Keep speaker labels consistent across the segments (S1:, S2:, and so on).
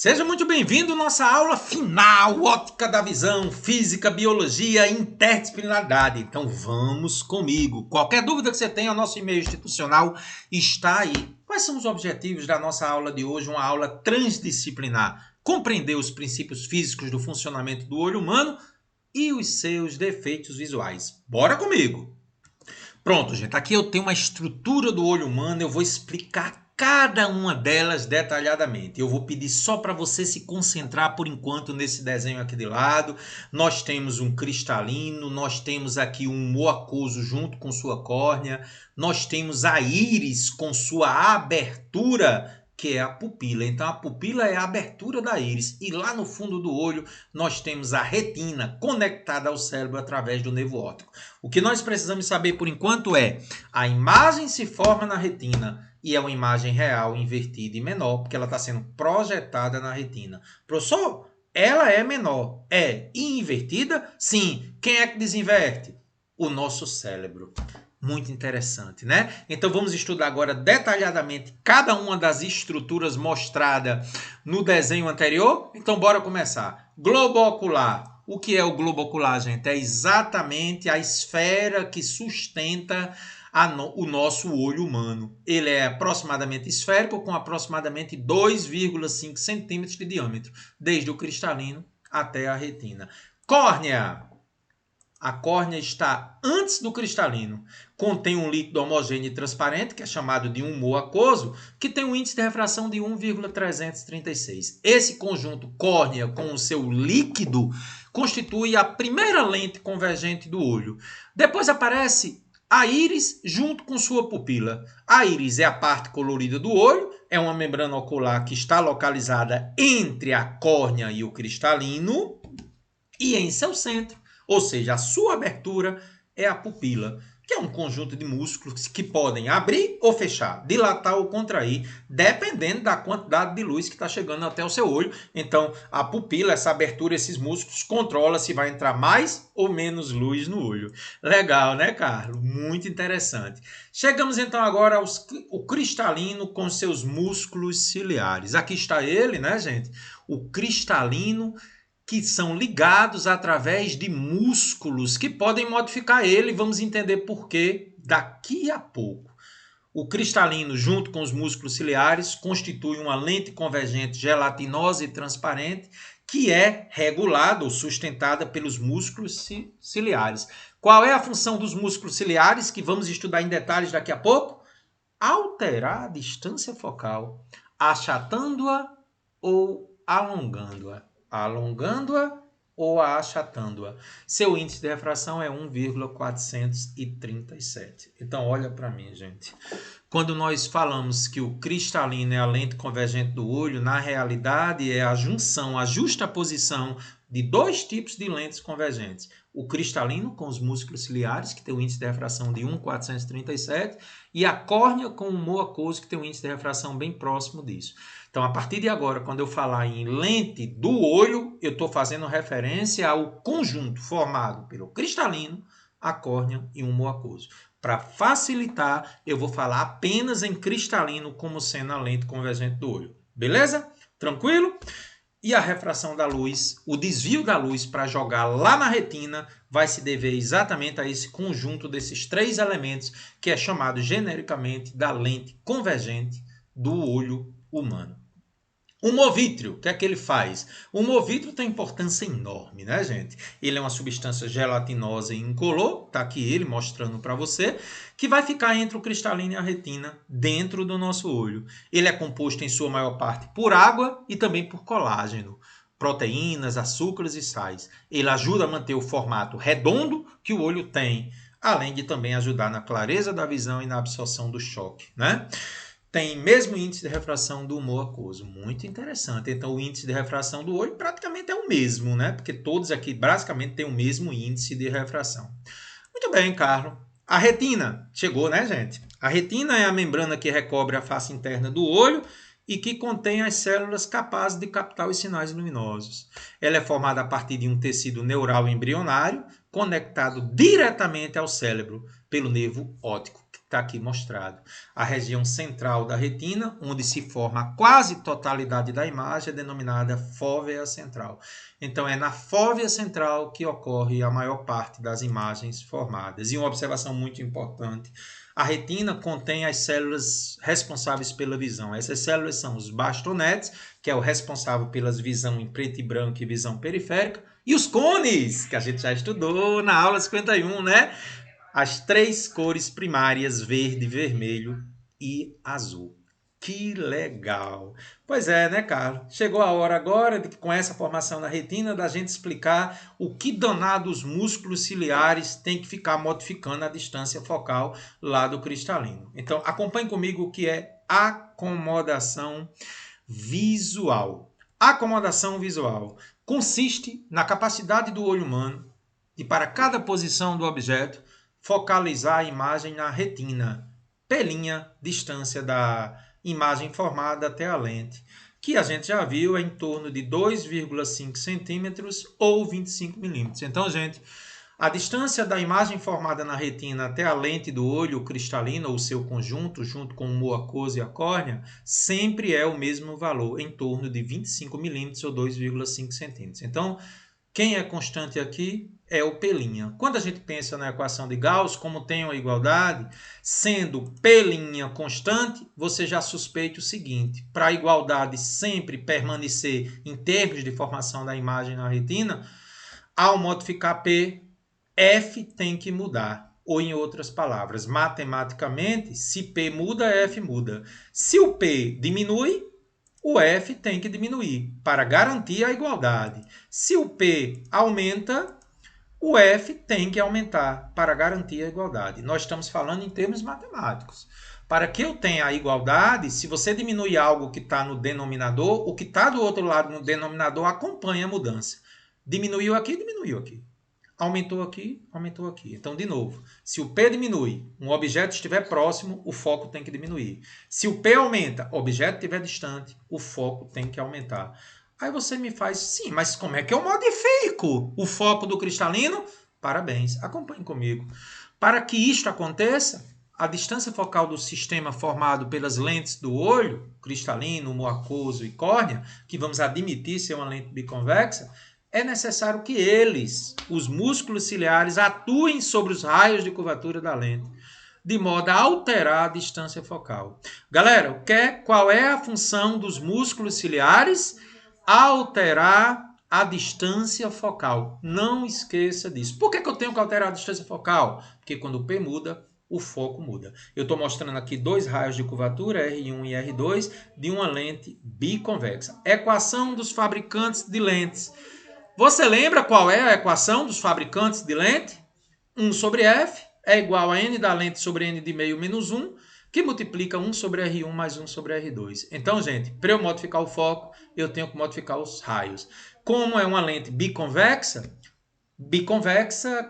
S1: Seja muito bem-vindo à nossa aula final, ótica da visão, física, biologia e interdisciplinaridade. Então vamos comigo. Qualquer dúvida que você tenha, o nosso e-mail institucional está aí. Quais são os objetivos da nossa aula de hoje? Uma aula transdisciplinar. Compreender os princípios físicos do funcionamento do olho humano e os seus defeitos visuais. Bora comigo! Pronto, gente. Aqui eu tenho uma estrutura do olho humano. Eu vou explicar cada uma delas detalhadamente. Eu vou pedir só para você se concentrar por enquanto nesse desenho aqui de lado. Nós temos um cristalino, nós temos aqui um mucoso junto com sua córnea, nós temos a íris com sua abertura, que é a pupila. Então a pupila é a abertura da íris e lá no fundo do olho nós temos a retina conectada ao cérebro através do nervo óptico. O que nós precisamos saber por enquanto é: a imagem se forma na retina e é uma imagem real, invertida e menor, porque ela está sendo projetada na retina. Professor, ela é menor. É invertida? Sim. Quem é que desinverte? O nosso cérebro. Muito interessante, né? Então vamos estudar agora detalhadamente cada uma das estruturas mostradas no desenho anterior. Então bora começar. Globo ocular. O que é o globo ocular, gente? É exatamente a esfera que sustenta o nosso olho humano. Ele é aproximadamente esférico, com aproximadamente 2,5 centímetros de diâmetro, desde o cristalino até a retina. Córnea. A córnea está antes do cristalino. Contém um líquido homogêneo e transparente, que é chamado de humor aquoso, que tem um índice de refração de 1,336. Esse conjunto córnea com o seu líquido constitui a primeira lente convergente do olho. Depois aparece a íris junto com sua pupila. A íris é a parte colorida do olho, é uma membrana ocular que está localizada entre a córnea e o cristalino e em seu centro, ou seja, a sua abertura, é a pupila, que é um conjunto de músculos que podem abrir ou fechar, dilatar ou contrair, dependendo da quantidade de luz que está chegando até o seu olho. Então, a pupila, essa abertura, esses músculos, controla se vai entrar mais ou menos luz no olho. Legal, né, Carlos? Muito interessante. Chegamos então agora ao cristalino com seus músculos ciliares. Aqui está ele, né, gente? O cristalino, que são ligados através de músculos que podem modificar ele. Vamos entender por quê daqui a pouco. O cristalino, junto com os músculos ciliares, constitui uma lente convergente gelatinosa e transparente que é regulada ou sustentada pelos músculos ciliares. Qual é a função dos músculos ciliares, que vamos estudar em detalhes daqui a pouco? Alterar a distância focal, achatando-a ou alongando-a. Alongando-a ou achatando-a. Seu índice de refração é 1,437. Então, olha para mim, gente. Quando nós falamos que o cristalino é a lente convergente do olho, na realidade é a junção, a justaposição de dois tipos de lentes convergentes. O cristalino com os músculos ciliares, que tem um índice de refração de 1,437, e a córnea com o humor aquoso, que tem um índice de refração bem próximo disso. Então, a partir de agora, quando eu falar em lente do olho, eu estou fazendo referência ao conjunto formado pelo cristalino, a córnea e o humor aquoso. Para facilitar, eu vou falar apenas em cristalino como sendo a lente convergente do olho. Beleza? Tranquilo? E a refração da luz, o desvio da luz para jogar lá na retina, vai se dever exatamente a esse conjunto desses três elementos, que é chamado genericamente da lente convergente do olho humano. O movítrio, o que é que ele faz? O movítrio tem importância enorme, né, gente? Ele é uma substância gelatinosa e incolor, tá aqui ele mostrando para você, que vai ficar entre o cristalino e a retina, dentro do nosso olho. Ele é composto em sua maior parte por água e também por colágeno, proteínas, açúcares e sais. Ele ajuda a manter o formato redondo que o olho tem, além de também ajudar na clareza da visão e na absorção do choque, né? Tem mesmo índice de refração do humor aquoso. Muito interessante. Então, o índice de refração do olho praticamente é o mesmo, né? Porque todos aqui basicamente têm o mesmo índice de refração. Muito bem, Carlos. A retina. Chegou, né, gente? A retina é a membrana que recobre a face interna do olho e que contém as células capazes de captar os sinais luminosos. Ela é formada a partir de um tecido neural embrionário conectado diretamente ao cérebro pelo nervo óptico, está aqui mostrado. A região central da retina, onde se forma a quase totalidade da imagem, é denominada fóvea central. Então, é na fóvea central que ocorre a maior parte das imagens formadas. E uma observação muito importante: a retina contém as células responsáveis pela visão. Essas células são os bastonetes, que é o responsável pela visão em preto e branco e visão periférica, e os cones, que a gente já estudou na aula 51, né? As três cores primárias, verde, vermelho e azul. Que legal! Pois é, né, Carlos? Chegou a hora agora, com essa formação na retina, da gente explicar o que danado os músculos ciliares têm que ficar modificando a distância focal lá do cristalino. Então, acompanhe comigo o que é acomodação visual. Acomodação visual consiste na capacidade do olho humano de, para cada posição do objeto, focalizar a imagem na retina, pelinha, distância da imagem formada até a lente, que a gente já viu é em torno de 2,5 centímetros ou 25 milímetros. Então, gente, a distância da imagem formada na retina até a lente do olho cristalino ou seu conjunto, junto com o mucosa e a córnea, sempre é o mesmo valor, em torno de 25 milímetros ou 2,5 centímetros. Então, quem é constante aqui é o pelinha. Quando a gente pensa na equação de Gauss, como tem uma igualdade, sendo pelinha constante, você já suspeita o seguinte: para a igualdade sempre permanecer em termos de formação da imagem na retina, ao modificar P, F tem que mudar. Ou, em outras palavras, matematicamente, se P muda, F muda. Se o P diminui, o F tem que diminuir para garantir a igualdade. Se o P aumenta, o F tem que aumentar para garantir a igualdade. Nós estamos falando em termos matemáticos. Para que eu tenha a igualdade, se você diminuir algo que está no denominador, o que está do outro lado no denominador acompanha a mudança. Diminuiu aqui, diminuiu aqui. Aumentou aqui, aumentou aqui. Então, de novo, se o P diminui, um objeto estiver próximo, o foco tem que diminuir. Se o P aumenta, o objeto estiver distante, o foco tem que aumentar. Aí você me faz, sim, mas como é que eu modifico o foco do cristalino? Parabéns, acompanhe comigo. Para que isto aconteça, a distância focal do sistema formado pelas lentes do olho, cristalino, mucoso e córnea, que vamos admitir ser uma lente biconvexa, é necessário que eles, os músculos ciliares, atuem sobre os raios de curvatura da lente, de modo a alterar a distância focal. Galera, qual é a função dos músculos ciliares? Alterar a distância focal. Não esqueça disso. Por que eu tenho que alterar a distância focal? Porque quando o P muda, o foco muda. Eu estou mostrando aqui dois raios de curvatura, R1 e R2, de uma lente biconvexa. Equação dos fabricantes de lentes. Você lembra qual é a equação dos fabricantes de lente? 1 sobre F é igual a N da lente sobre N de meio menos 1, que multiplica 1 sobre R1 mais 1 sobre R2. Então, gente, para eu modificar o foco, eu tenho que modificar os raios. Como é uma lente biconvexa,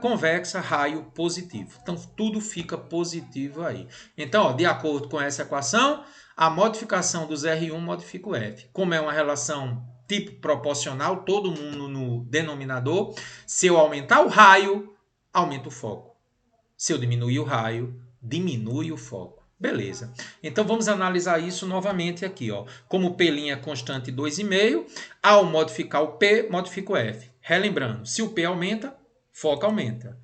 S1: convexa, raio positivo. Então, tudo fica positivo aí. Então, ó, de acordo com essa equação, a modificação dos R1 modifica o F. Como é uma relação tipo proporcional, todo mundo no denominador, se eu aumentar o raio, aumenta o foco. Se eu diminuir o raio, diminui o foco. Beleza. Então, vamos analisar isso novamente aqui. Ó. Como P' é constante 2,5, ao modificar o P, modifica o F. Relembrando, se o P aumenta, foco aumenta.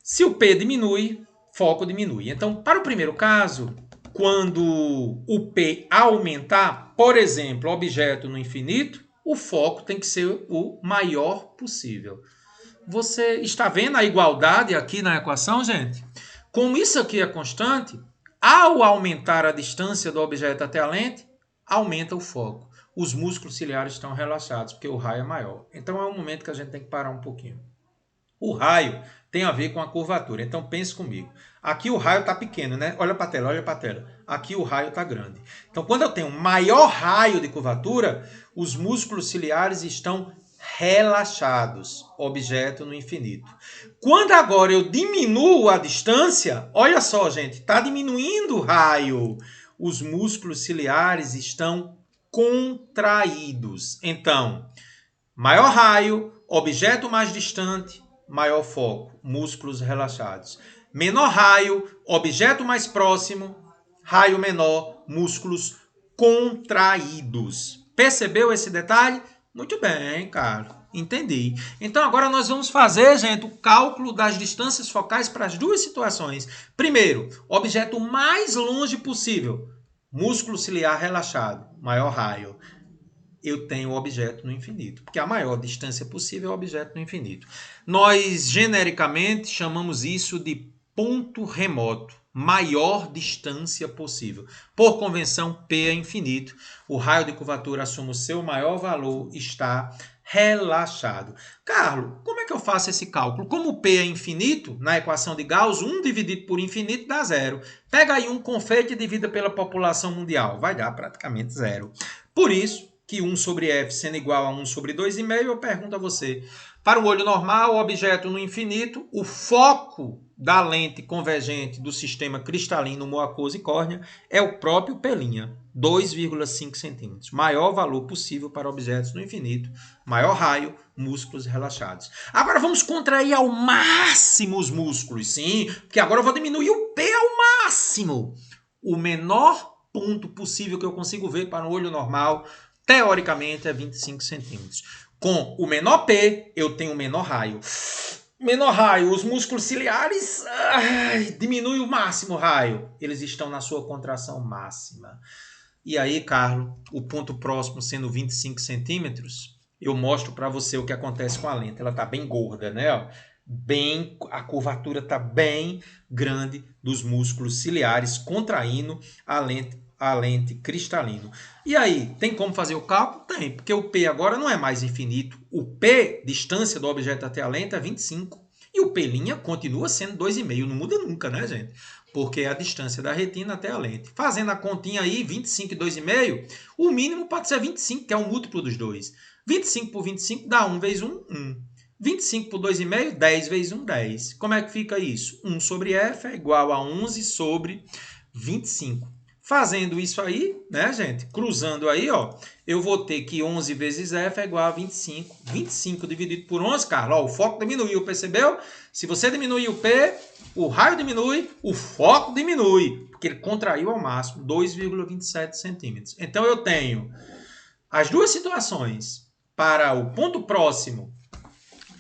S1: Se o P diminui, foco diminui. Então, para o primeiro caso, quando o P aumentar, por exemplo, objeto no infinito, o foco tem que ser o maior possível. Você está vendo a igualdade aqui na equação, gente? Como isso aqui é constante, ao aumentar a distância do objeto até a lente, aumenta o foco. Os músculos ciliares estão relaxados, porque o raio é maior. Então é um momento que a gente tem que parar um pouquinho. O raio tem a ver com a curvatura. Então pense comigo. Aqui o raio está pequeno, né? Olha para a tela, olha para a tela. Aqui o raio está grande. Então quando eu tenho um maior raio de curvatura, os músculos ciliares estão relaxados, objeto no infinito. Quando agora eu diminuo a distância, olha só, gente, está diminuindo o raio. Os músculos ciliares estão contraídos. Então, maior raio, objeto mais distante, maior foco, músculos relaxados. Menor raio, objeto mais próximo, raio menor, músculos contraídos. Percebeu esse detalhe? Muito bem, Carlos. Entendi. Então agora nós vamos fazer, gente, o cálculo das distâncias focais para as duas situações. Primeiro, objeto mais longe possível. Músculo ciliar relaxado, maior raio. Eu tenho o objeto no infinito, porque a maior distância possível é o objeto no infinito. Nós, genericamente, chamamos isso de ponto remoto, maior distância possível. Por convenção, P é infinito. O raio de curvatura assume o seu maior valor, está relaxado. Carlos, como é que eu faço esse cálculo? Como P é infinito, na equação de Gauss, 1 dividido por infinito dá zero. Pega aí um confeite e divida pela população mundial. Vai dar praticamente zero. Por isso, que 1 sobre f sendo igual a 1 sobre 2,5, eu pergunto a você, para o olho normal, o objeto no infinito, o foco da lente convergente do sistema cristalino, moacoso e córnea é o próprio P', 2,5 centímetros. Maior valor possível para objetos no infinito, maior raio, músculos relaxados. Agora vamos contrair ao máximo os músculos, sim, porque agora eu vou diminuir o P ao máximo. O menor ponto possível que eu consigo ver para o olho normal, teoricamente, é 25 centímetros. Com o menor P, eu tenho o menor raio. Menor raio, os músculos ciliares diminuem o máximo raio. Eles estão na sua contração máxima. E aí, Carlos, o ponto próximo sendo 25 centímetros, eu mostro para você o que acontece com a lente. Ela está bem gorda, né? A curvatura está bem grande dos músculos ciliares, contraindo a lente cristalino. E aí, tem como fazer o cálculo? Tem, porque o P agora não é mais infinito. O P, distância do objeto até a lente, é 25. E o P' continua sendo 2,5. Não muda nunca, né, gente? Porque é a distância da retina até a lente. Fazendo a continha aí, 25 e 2,5, o mínimo pode ser 25, que é o múltiplo dos dois. 25 por 25 dá 1 vezes 1, 1. 25 por 2,5, 10 vezes 1, 10. Como é que fica isso? 1 sobre f é igual a 11 sobre 25. Fazendo isso aí, né, gente? Cruzando aí, ó, eu vou ter que 11 vezes f é igual a 25. 25 dividido por 11, Carlos, ó, o foco diminuiu, percebeu? Se você diminuir o P, o raio diminui, o foco diminui, porque ele contraiu ao máximo 2,27 centímetros. Então, eu tenho as duas situações. Para o ponto próximo,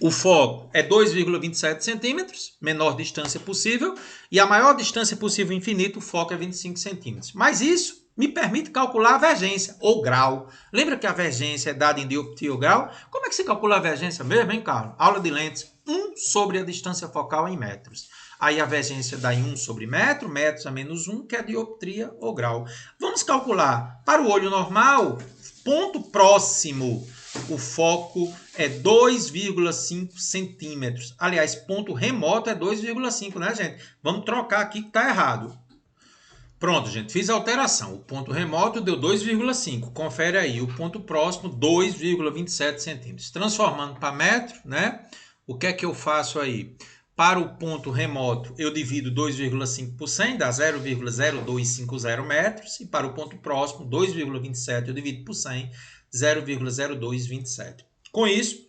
S1: o foco é 2,27 centímetros, menor distância possível, e a maior distância possível infinito, o foco é 25 centímetros. Mas isso me permite calcular a vergência, ou grau. Lembra que a vergência é dada em dioptria ou grau? Como é que se calcula a vergência mesmo, hein, Carlos? Aula de lentes, 1 sobre a distância focal em metros. Aí a vergência dá em 1 sobre metro, metros a menos 1, que é dioptria ou grau. Vamos calcular. Para o olho normal, ponto próximo, o foco é 2,5 centímetros. Aliás, ponto remoto é 2,5, né, gente? Vamos trocar aqui que está errado. Pronto, gente, fiz a alteração. O ponto remoto deu 2,5. Confere aí, o ponto próximo, 2,27 centímetros. Transformando para metro, né? O que é que eu faço aí? Para o ponto remoto, eu divido 2,5 por 100, dá 0,0250 metros. E para o ponto próximo, 2,27, eu divido por 100, 0,0227. Com isso,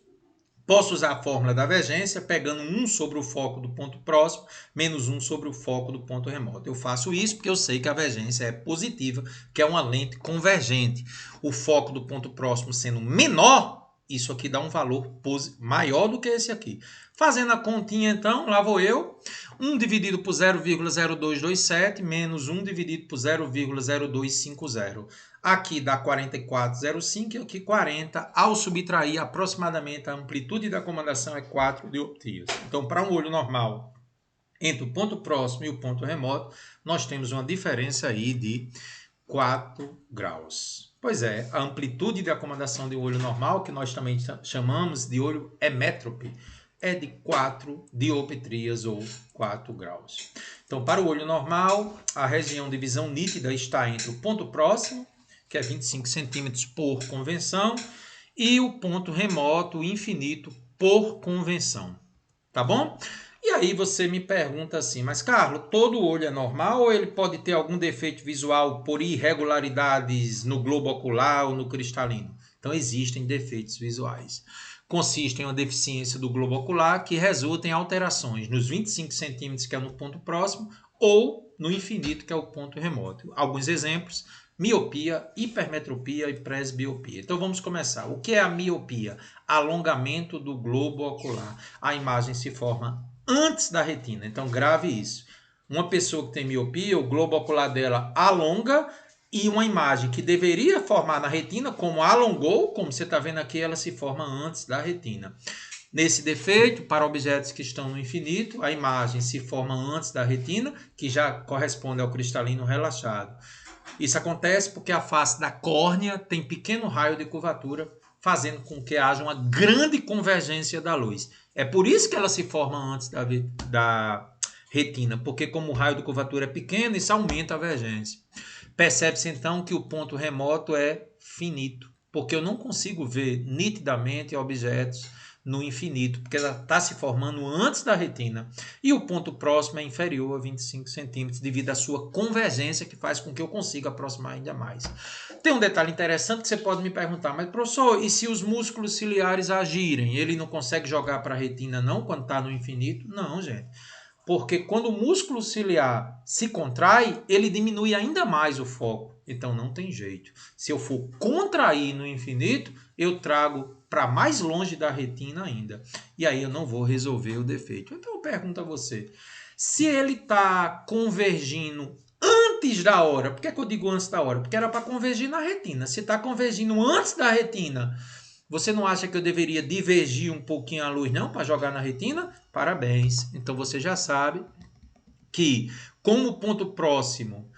S1: posso usar a fórmula da vergência, pegando 1 sobre o foco do ponto próximo, menos 1 sobre o foco do ponto remoto. Eu faço isso porque eu sei que a vergência é positiva, que é uma lente convergente. O foco do ponto próximo sendo menor, isso aqui dá um valor maior do que esse aqui. Fazendo a continha, então, lá vou eu. 1 dividido por 0,0227, menos 1 dividido por 0,0250. Aqui dá 44,05 e aqui 40. Ao subtrair aproximadamente a amplitude da acomodação é 4 dioptrias. Então, para um olho normal, entre o ponto próximo e o ponto remoto, nós temos uma diferença aí de 4 graus. Pois é, a amplitude de acomodação de um olho normal, que nós também chamamos de olho emétrope, é de 4 dioptrias ou 4 graus. Então, para o olho normal, a região de visão nítida está entre o ponto próximo, que é 25 centímetros por convenção, e o ponto remoto, infinito, por convenção. Tá bom? E aí você me pergunta assim, mas Carlos, todo olho é normal ou ele pode ter algum defeito visual por irregularidades no globo ocular ou no cristalino? Então, existem defeitos visuais. Consiste em uma deficiência do globo ocular que resulta em alterações nos 25 centímetros, que é no ponto próximo, ou no infinito, que é o ponto remoto. Alguns exemplos: miopia, hipermetropia e presbiopia. Então vamos começar. O que é a miopia? Alongamento do globo ocular. A imagem se forma antes da retina. Então grave isso. Uma pessoa que tem miopia, o globo ocular dela alonga e uma imagem que deveria formar na retina, como alongou, como você está vendo aqui, ela se forma antes da retina. Nesse defeito, para objetos que estão no infinito, a imagem se forma antes da retina, que já corresponde ao cristalino relaxado. Isso acontece porque a face da córnea tem pequeno raio de curvatura, fazendo com que haja uma grande convergência da luz. É por isso que ela se forma antes da retina, porque como o raio de curvatura é pequeno, isso aumenta a divergência. Percebe-se então que o ponto remoto é finito, porque eu não consigo ver nitidamente objetos no infinito, porque ela está se formando antes da retina. E o ponto próximo é inferior a 25 centímetros, devido à sua convergência, que faz com que eu consiga aproximar ainda mais. Tem um detalhe interessante que você pode me perguntar: mas professor, e se os músculos ciliares agirem? Ele não consegue jogar para a retina não, quando está no infinito? Não, gente. Porque quando o músculo ciliar se contrai, ele diminui ainda mais o foco. Então não tem jeito. Se eu for contrair no infinito, eu trago para mais longe da retina ainda. E aí eu não vou resolver o defeito. Então eu pergunto a você: se ele está convergindo antes da hora, por que eu digo antes da hora? Porque era para convergir na retina. Se está convergindo antes da retina, você não acha que eu deveria divergir um pouquinho a luz, não, para jogar na retina? Parabéns. Então você já sabe que, como o ponto próximo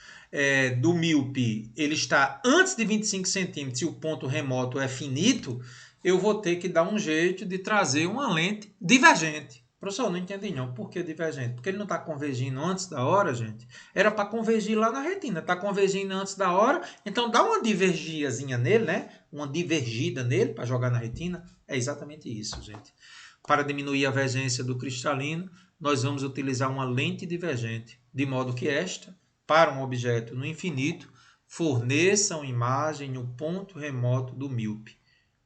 S1: do míope ele está antes de 25 centímetros e o ponto remoto é finito, eu vou ter que dar um jeito de trazer uma lente divergente. Professor, não entendi não. Por que divergente? Porque ele não está convergindo antes da hora, gente. Era para convergir lá na retina. Está convergindo antes da hora. Então dá uma divergiazinha nele, né? Uma divergida nele para jogar na retina. É exatamente isso, gente. Para diminuir a divergência do cristalino, nós vamos utilizar uma lente divergente, de modo que esta, para um objeto no infinito, forneça uma imagem no ponto remoto do míope,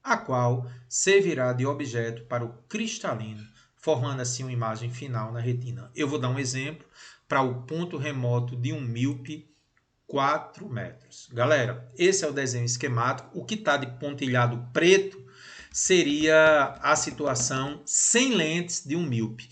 S1: a qual servirá de objeto para o cristalino, formando assim uma imagem final na retina. Eu vou dar um exemplo para o ponto remoto de um míope 4 metros. Galera, esse é o desenho esquemático. O que está de pontilhado preto seria a situação sem lentes de um míope.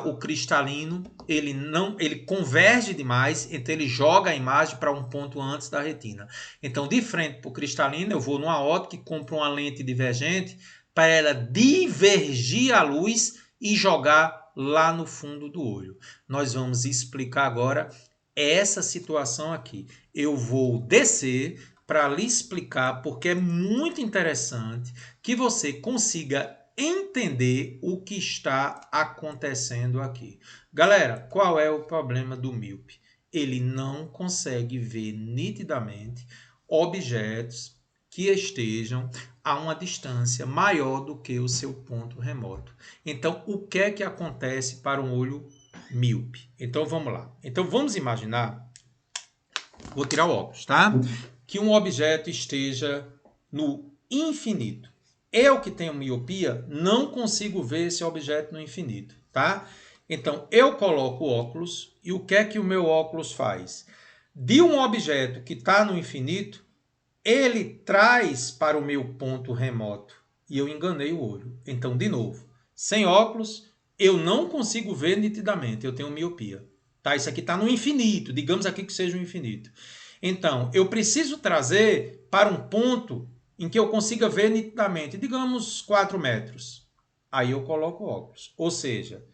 S1: O cristalino ele converge demais, então ele joga a imagem para um ponto antes da retina. Então, de frente para o cristalino, eu vou numa ótica e compro uma lente divergente para ela divergir a luz e jogar lá no fundo do olho. Nós vamos explicar agora essa situação aqui. Eu vou descer para lhe explicar, porque é muito interessante que você consiga entender o que está acontecendo aqui. Galera, qual é o problema do míope? Ele não consegue ver nitidamente objetos que estejam a uma distância maior do que o seu ponto remoto. Então, o que é que acontece para um olho míope? Então, vamos lá. Então, vamos imaginar, vou tirar o óculos, tá? Que um objeto esteja no infinito. Eu que tenho miopia, não consigo ver esse objeto no infinito, tá? Então, eu coloco o óculos e o que é que o meu óculos faz? De um objeto que está no infinito, ele traz para o meu ponto remoto e eu enganei o olho. Então, de novo, sem óculos, eu não consigo ver nitidamente, eu tenho miopia. Tá? Isso aqui está no infinito, digamos aqui que seja um infinito. Então, eu preciso trazer para um ponto em que eu consiga ver nitidamente, digamos 4 metros. Aí eu coloco o óculos. Ou seja,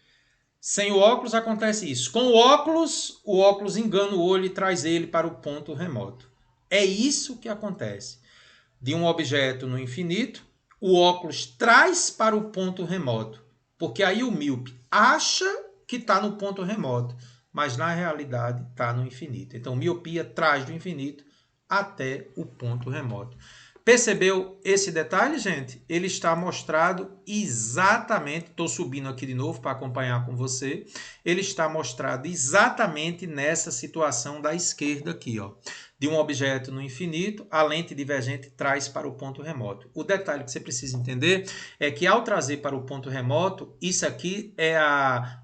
S1: sem o óculos acontece isso. Com o óculos engana o olho e traz ele para o ponto remoto. É isso que acontece. De um objeto no infinito, o óculos traz para o ponto remoto. Porque aí o míope acha que está no ponto remoto, mas na realidade está no infinito. Então, miopia traz do infinito até o ponto remoto. Percebeu esse detalhe, gente? Ele está mostrado exatamente, estou subindo aqui de novo para acompanhar com você, ele está mostrado exatamente nessa situação da esquerda aqui, ó. de um objeto no infinito, a lente divergente traz para o ponto remoto. O detalhe que você precisa entender é que ao trazer para o ponto remoto, isso aqui é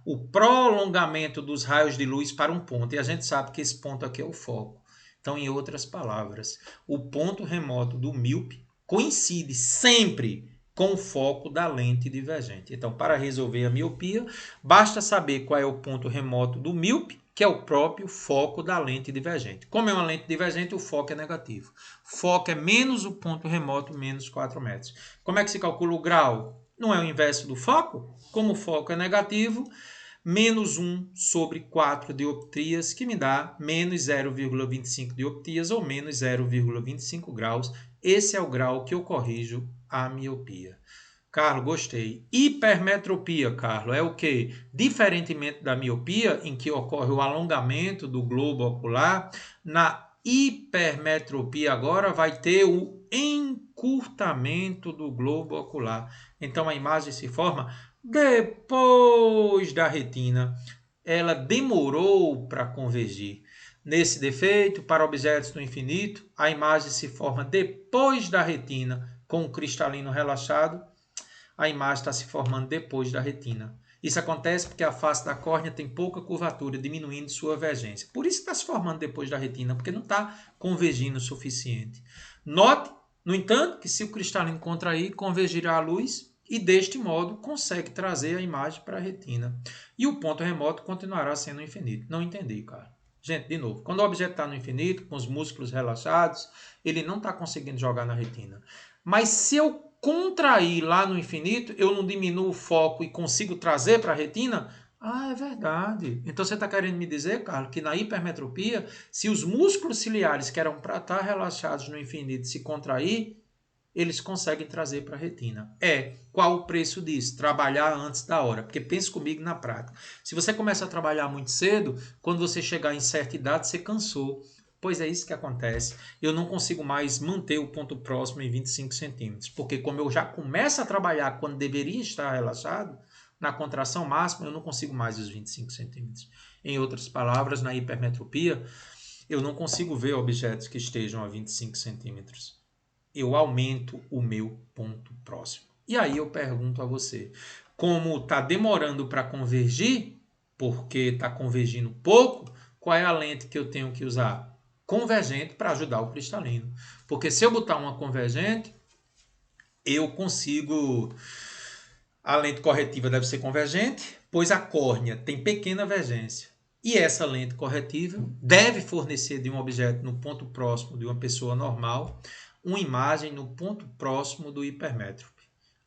S1: o prolongamento dos raios de luz para um ponto. E a gente sabe que esse ponto aqui é o foco. Então, em outras palavras, o ponto remoto do míope coincide sempre com o foco da lente divergente. Então, para resolver a miopia, basta saber qual é o ponto remoto do míope, que é o próprio foco da lente divergente. Como é uma lente divergente, o foco é negativo. Foco é menos o ponto remoto, menos 4 metros. Como é que se calcula o grau? Não é o inverso do foco? Como o foco é negativo, menos 1 sobre 4 dioptrias, que me dá menos 0,25 dioptrias ou menos 0,25 graus. Esse é o grau que eu corrijo a miopia. Carlos, gostei. Hipermetropia, Carlos, é o quê? Diferentemente da miopia, em que ocorre o alongamento do globo ocular, na hipermetropia agora vai ter o encurtamento do globo ocular. Então a imagem se forma depois da retina. Ela demorou para convergir. Nesse defeito, para objetos do infinito, a imagem se forma depois da retina, com o cristalino relaxado. A imagem está se formando depois da retina. Isso acontece porque a face da córnea tem pouca curvatura, diminuindo sua vergência. Por isso está se formando depois da retina, porque não está convergindo o suficiente. Note, no entanto, que se o cristalino contrair, convergirá a luz e, deste modo, consegue trazer a imagem para a retina. E o ponto remoto continuará sendo infinito. Não entendi, cara. Gente, de novo, quando o objeto está no infinito, com os músculos relaxados, ele não está conseguindo jogar na retina. Mas se eu contrair lá no infinito, eu não diminuo o foco e consigo trazer para a retina? Ah, é verdade. Então você está querendo me dizer, Carlos, que na hipermetropia, se os músculos ciliares que eram para estar relaxados no infinito se contrair, eles conseguem trazer para a retina. Qual o preço disso? Trabalhar antes da hora. Porque pense comigo na prática. Se você começa a trabalhar muito cedo, quando você chegar em certa idade, você cansou. Pois é isso que acontece. Eu não consigo mais manter o ponto próximo em 25 centímetros. Porque como eu já começo a trabalhar quando deveria estar relaxado, na contração máxima eu não consigo mais os 25 centímetros. Em outras palavras, na hipermetropia, eu não consigo ver objetos que estejam a 25 centímetros. Eu aumento o meu ponto próximo. E aí eu pergunto a você, como está demorando para convergir, porque está convergindo pouco, qual é a lente que eu tenho que usar? Convergente para ajudar o cristalino. Porque se eu botar uma convergente, eu consigo... A lente corretiva deve ser convergente, pois a córnea tem pequena vergência. E essa lente corretiva deve fornecer de um objeto no ponto próximo de uma pessoa normal uma imagem no ponto próximo do hipermétrope,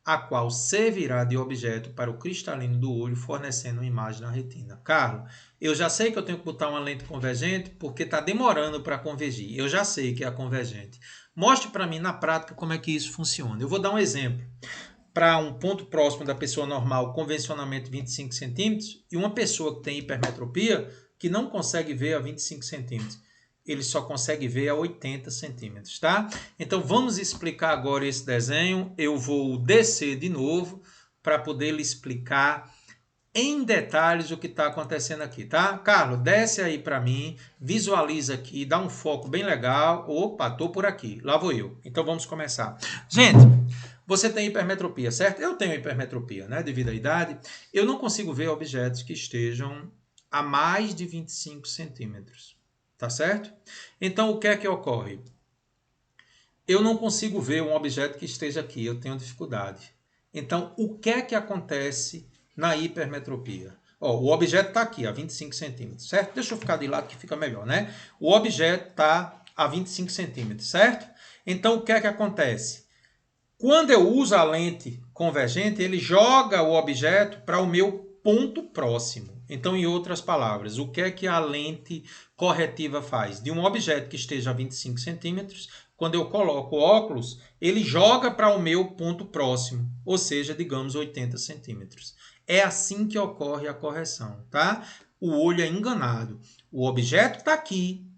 S1: a qual servirá de objeto para o cristalino do olho, fornecendo uma imagem na retina. Carlos, eu já sei que eu tenho que botar uma lente convergente porque está demorando para convergir. Eu já sei que é a convergente. Mostre para mim na prática como é que isso funciona. Eu vou dar um exemplo. Para um ponto próximo da pessoa normal, convencionalmente 25 centímetros, e uma pessoa que tem hipermetropia, que não consegue ver a 25 centímetros. Ele só consegue ver a 80 centímetros, tá? Então, vamos explicar agora esse desenho. Eu vou descer de novo para poder lhe explicar em detalhes o que está acontecendo aqui, tá? Carlos, desce aí para mim, visualiza aqui, dá um foco bem legal. Opa, tô por aqui, lá vou eu. Então, vamos começar. Gente, você tem hipermetropia, certo? Eu tenho hipermetropia, né? Devido à idade. Eu não consigo ver objetos que estejam a mais de 25 centímetros. Tá certo? Então, o que é que ocorre? Eu não consigo ver um objeto que esteja aqui, eu tenho dificuldade. Então, o que é que acontece na hipermetropia? O objeto está aqui, a 25 centímetros, certo? Deixa eu ficar de lado que fica melhor, né? O objeto está a 25 centímetros, certo? Então, o que é que acontece? Quando eu uso a lente convergente, ele joga o objeto para o meu ponto próximo. Então, em outras palavras, o que é que a lente corretiva faz? De um objeto que esteja a 25 centímetros, quando eu coloco o óculos, ele joga para o meu ponto próximo, ou seja, digamos 80 centímetros. É assim que ocorre a correção, tá? O olho é enganado. O objeto está aqui,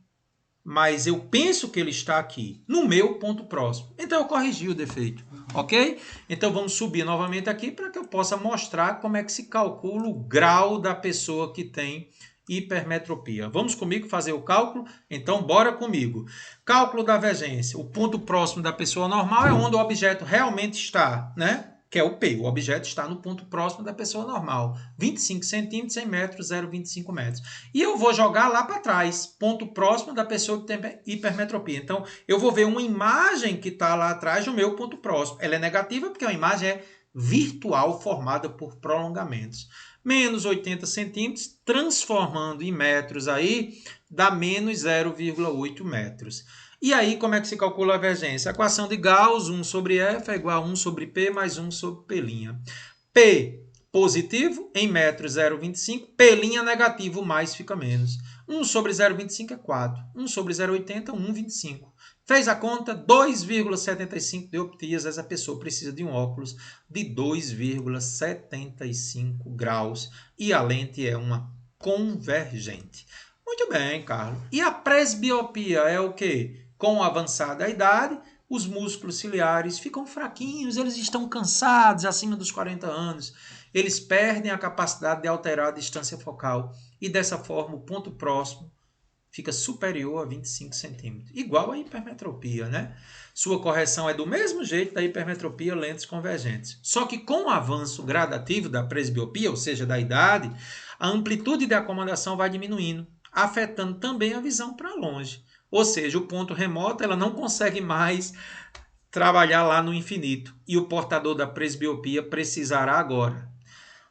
S1: mas eu penso que ele está aqui, no meu ponto próximo. Então, eu corrigi o defeito, ok? Então, vamos subir novamente aqui para que eu possa mostrar como é que se calcula o grau da pessoa que tem hipermetropia. Vamos comigo fazer o cálculo? Então, bora comigo. Cálculo da divergência. O ponto próximo da pessoa normal é onde o objeto realmente está, né? Que é o P. O objeto está no ponto próximo da pessoa normal. 25 centímetros em metros, 0,25 metros. E eu vou jogar lá para trás, ponto próximo da pessoa que tem hipermetropia. Então, eu vou ver uma imagem que está lá atrás do meu ponto próximo. Ela é negativa porque a imagem é virtual formada por prolongamentos. Menos 80 centímetros, transformando em metros aí, dá menos 0,8 metros. E aí, como é que se calcula a divergência? A equação de Gauss, 1 sobre F é igual a 1 sobre P mais 1 sobre P'. P positivo, em metros 0,25, P' negativo, mais fica menos. 1 sobre 0,25 é 4. 1 sobre 0,80 é 1,25. Fez a conta, 2,75 dioptrias. Essa pessoa precisa de um óculos de 2,75 graus e a lente é uma convergente. Muito bem, Carlos. E a presbiopia é o quê? Com a avançada idade, os músculos ciliares ficam fraquinhos, eles estão cansados acima dos 40 anos. Eles perdem a capacidade de alterar a distância focal e dessa forma o ponto próximo fica superior a 25 centímetros. Igual a hipermetropia, né? Sua correção é do mesmo jeito da hipermetropia, lentes convergentes. Só que com o avanço gradativo da presbiopia, ou seja, da idade, a amplitude de acomodação vai diminuindo, afetando também a visão para longe. Ou seja, o ponto remoto ela não consegue mais trabalhar lá no infinito. E o portador da presbiopia precisará agora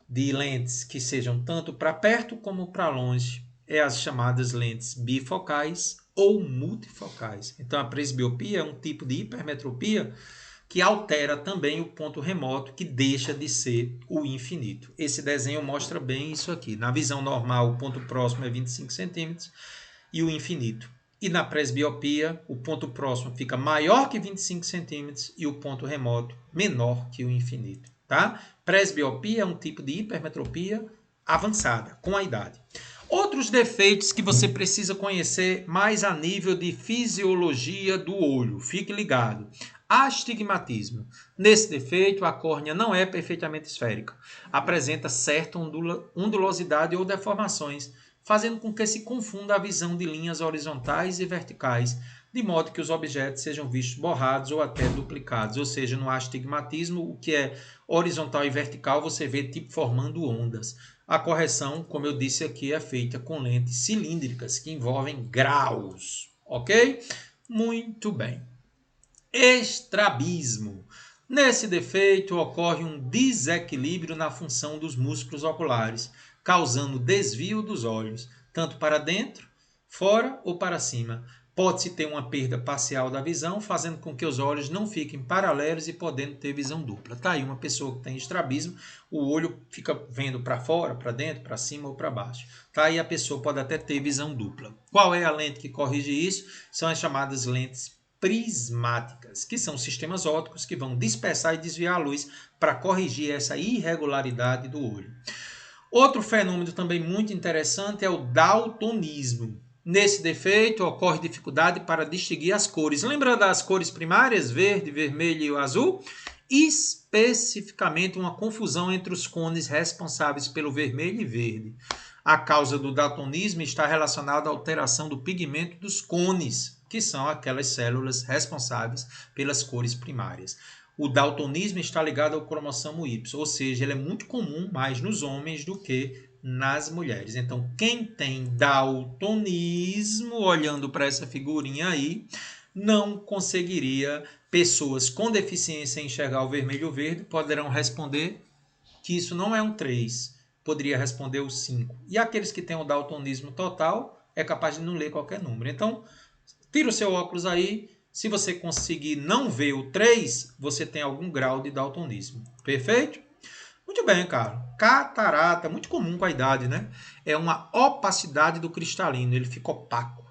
S1: de lentes que sejam tanto para perto como para longe, é as chamadas lentes bifocais ou multifocais. Então, a presbiopia é um tipo de hipermetropia que altera também o ponto remoto, que deixa de ser o infinito. Esse desenho mostra bem isso aqui. Na visão normal, o ponto próximo é 25 centímetros e o infinito. E na presbiopia, o ponto próximo fica maior que 25 centímetros e o ponto remoto menor que o infinito. Tá? Presbiopia é um tipo de hipermetropia avançada, com a idade. Outros defeitos que você precisa conhecer mais a nível de fisiologia do olho. Fique ligado. Astigmatismo. Nesse defeito, a córnea não é perfeitamente esférica. Apresenta certa ondulosidade ou deformações, fazendo com que se confunda a visão de linhas horizontais e verticais, de modo que os objetos sejam vistos borrados ou até duplicados. Ou seja, no astigmatismo, o que é horizontal e vertical, você vê tipo formando ondas. A correção, como eu disse aqui, é feita com lentes cilíndricas, que envolvem graus. Ok? Muito bem. Estrabismo. Nesse defeito, ocorre um desequilíbrio na função dos músculos oculares, causando desvio dos olhos, tanto para dentro, fora ou para cima. Pode-se ter uma perda parcial da visão, fazendo com que os olhos não fiquem paralelos e podendo ter visão dupla. Tá aí uma pessoa que tem estrabismo, o olho fica vendo para fora, para dentro, para cima ou para baixo. Tá aí a pessoa pode até ter visão dupla. Qual é a lente que corrige isso? São as chamadas lentes prismáticas, que são sistemas ópticos que vão dispersar e desviar a luz para corrigir essa irregularidade do olho. Outro fenômeno também muito interessante é o daltonismo. Nesse defeito, ocorre dificuldade para distinguir as cores. Lembra das cores primárias, verde, vermelho e o azul? Especificamente, uma confusão entre os cones responsáveis pelo vermelho e verde. A causa do daltonismo está relacionada à alteração do pigmento dos cones, que são aquelas células responsáveis pelas cores primárias. O daltonismo está ligado ao cromossomo Y, ou seja, ele é muito comum mais nos homens do que nas mulheres. Então, quem tem daltonismo, olhando para essa figurinha aí, não conseguiria, pessoas com deficiência em enxergar o vermelho e o verde, poderão responder que isso não é um 3, poderia responder o 5. E aqueles que têm o daltonismo total, é capaz de não ler qualquer número. Então, tira o seu óculos aí. Se você conseguir não ver o 3, você tem algum grau de daltonismo. Perfeito? Muito bem, Carlos. Catarata, muito comum com a idade, né? É uma opacidade do cristalino, ele fica opaco.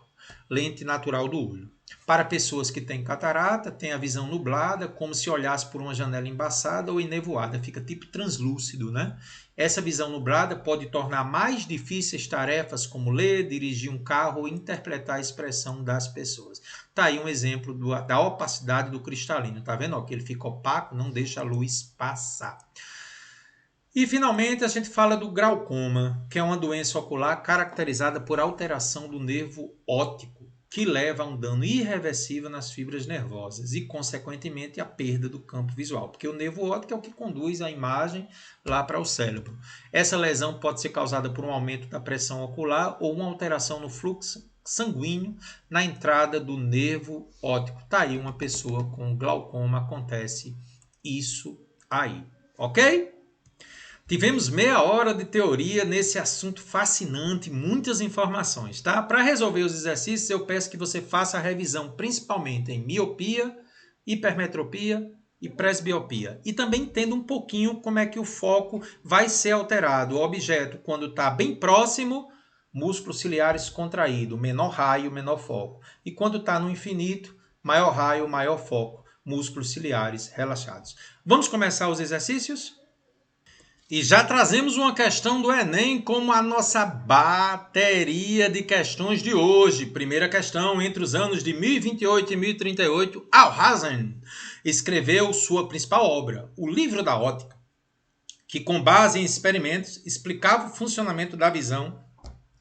S1: Lente natural do olho. Para pessoas que têm catarata, tem a visão nublada, como se olhasse por uma janela embaçada ou enevoada, fica tipo translúcido, né? Essa visão nublada pode tornar mais difíceis tarefas como ler, dirigir um carro ou interpretar a expressão das pessoas. Tá aí um exemplo da opacidade do cristalino, tá vendo? Ó, que ele fica opaco, não deixa a luz passar. E finalmente a gente fala do glaucoma, que é uma doença ocular caracterizada por alteração do nervo óptico, que leva a um dano irreversível nas fibras nervosas e, consequentemente, a perda do campo visual, porque o nervo óptico é o que conduz a imagem lá para o cérebro. Essa lesão pode ser causada por um aumento da pressão ocular ou uma alteração no fluxo sanguíneo na entrada do nervo óptico. Tá aí uma pessoa com glaucoma, acontece isso aí, ok? Tivemos meia hora de teoria nesse assunto fascinante, muitas informações, tá? Para resolver os exercícios, eu peço que você faça a revisão principalmente em miopia, hipermetropia e presbiopia. E também entenda um pouquinho como é que o foco vai ser alterado. O objeto, quando está bem próximo, músculos ciliares contraído, menor raio, menor foco. E quando está no infinito, maior raio, maior foco, músculos ciliares relaxados. Vamos começar os exercícios? E já trazemos uma questão do Enem como a nossa bateria de questões de hoje. Primeira questão, entre os anos de 1028 e 1038, Alhazen escreveu sua principal obra, O Livro da Óptica, que com base em experimentos explicava o funcionamento da visão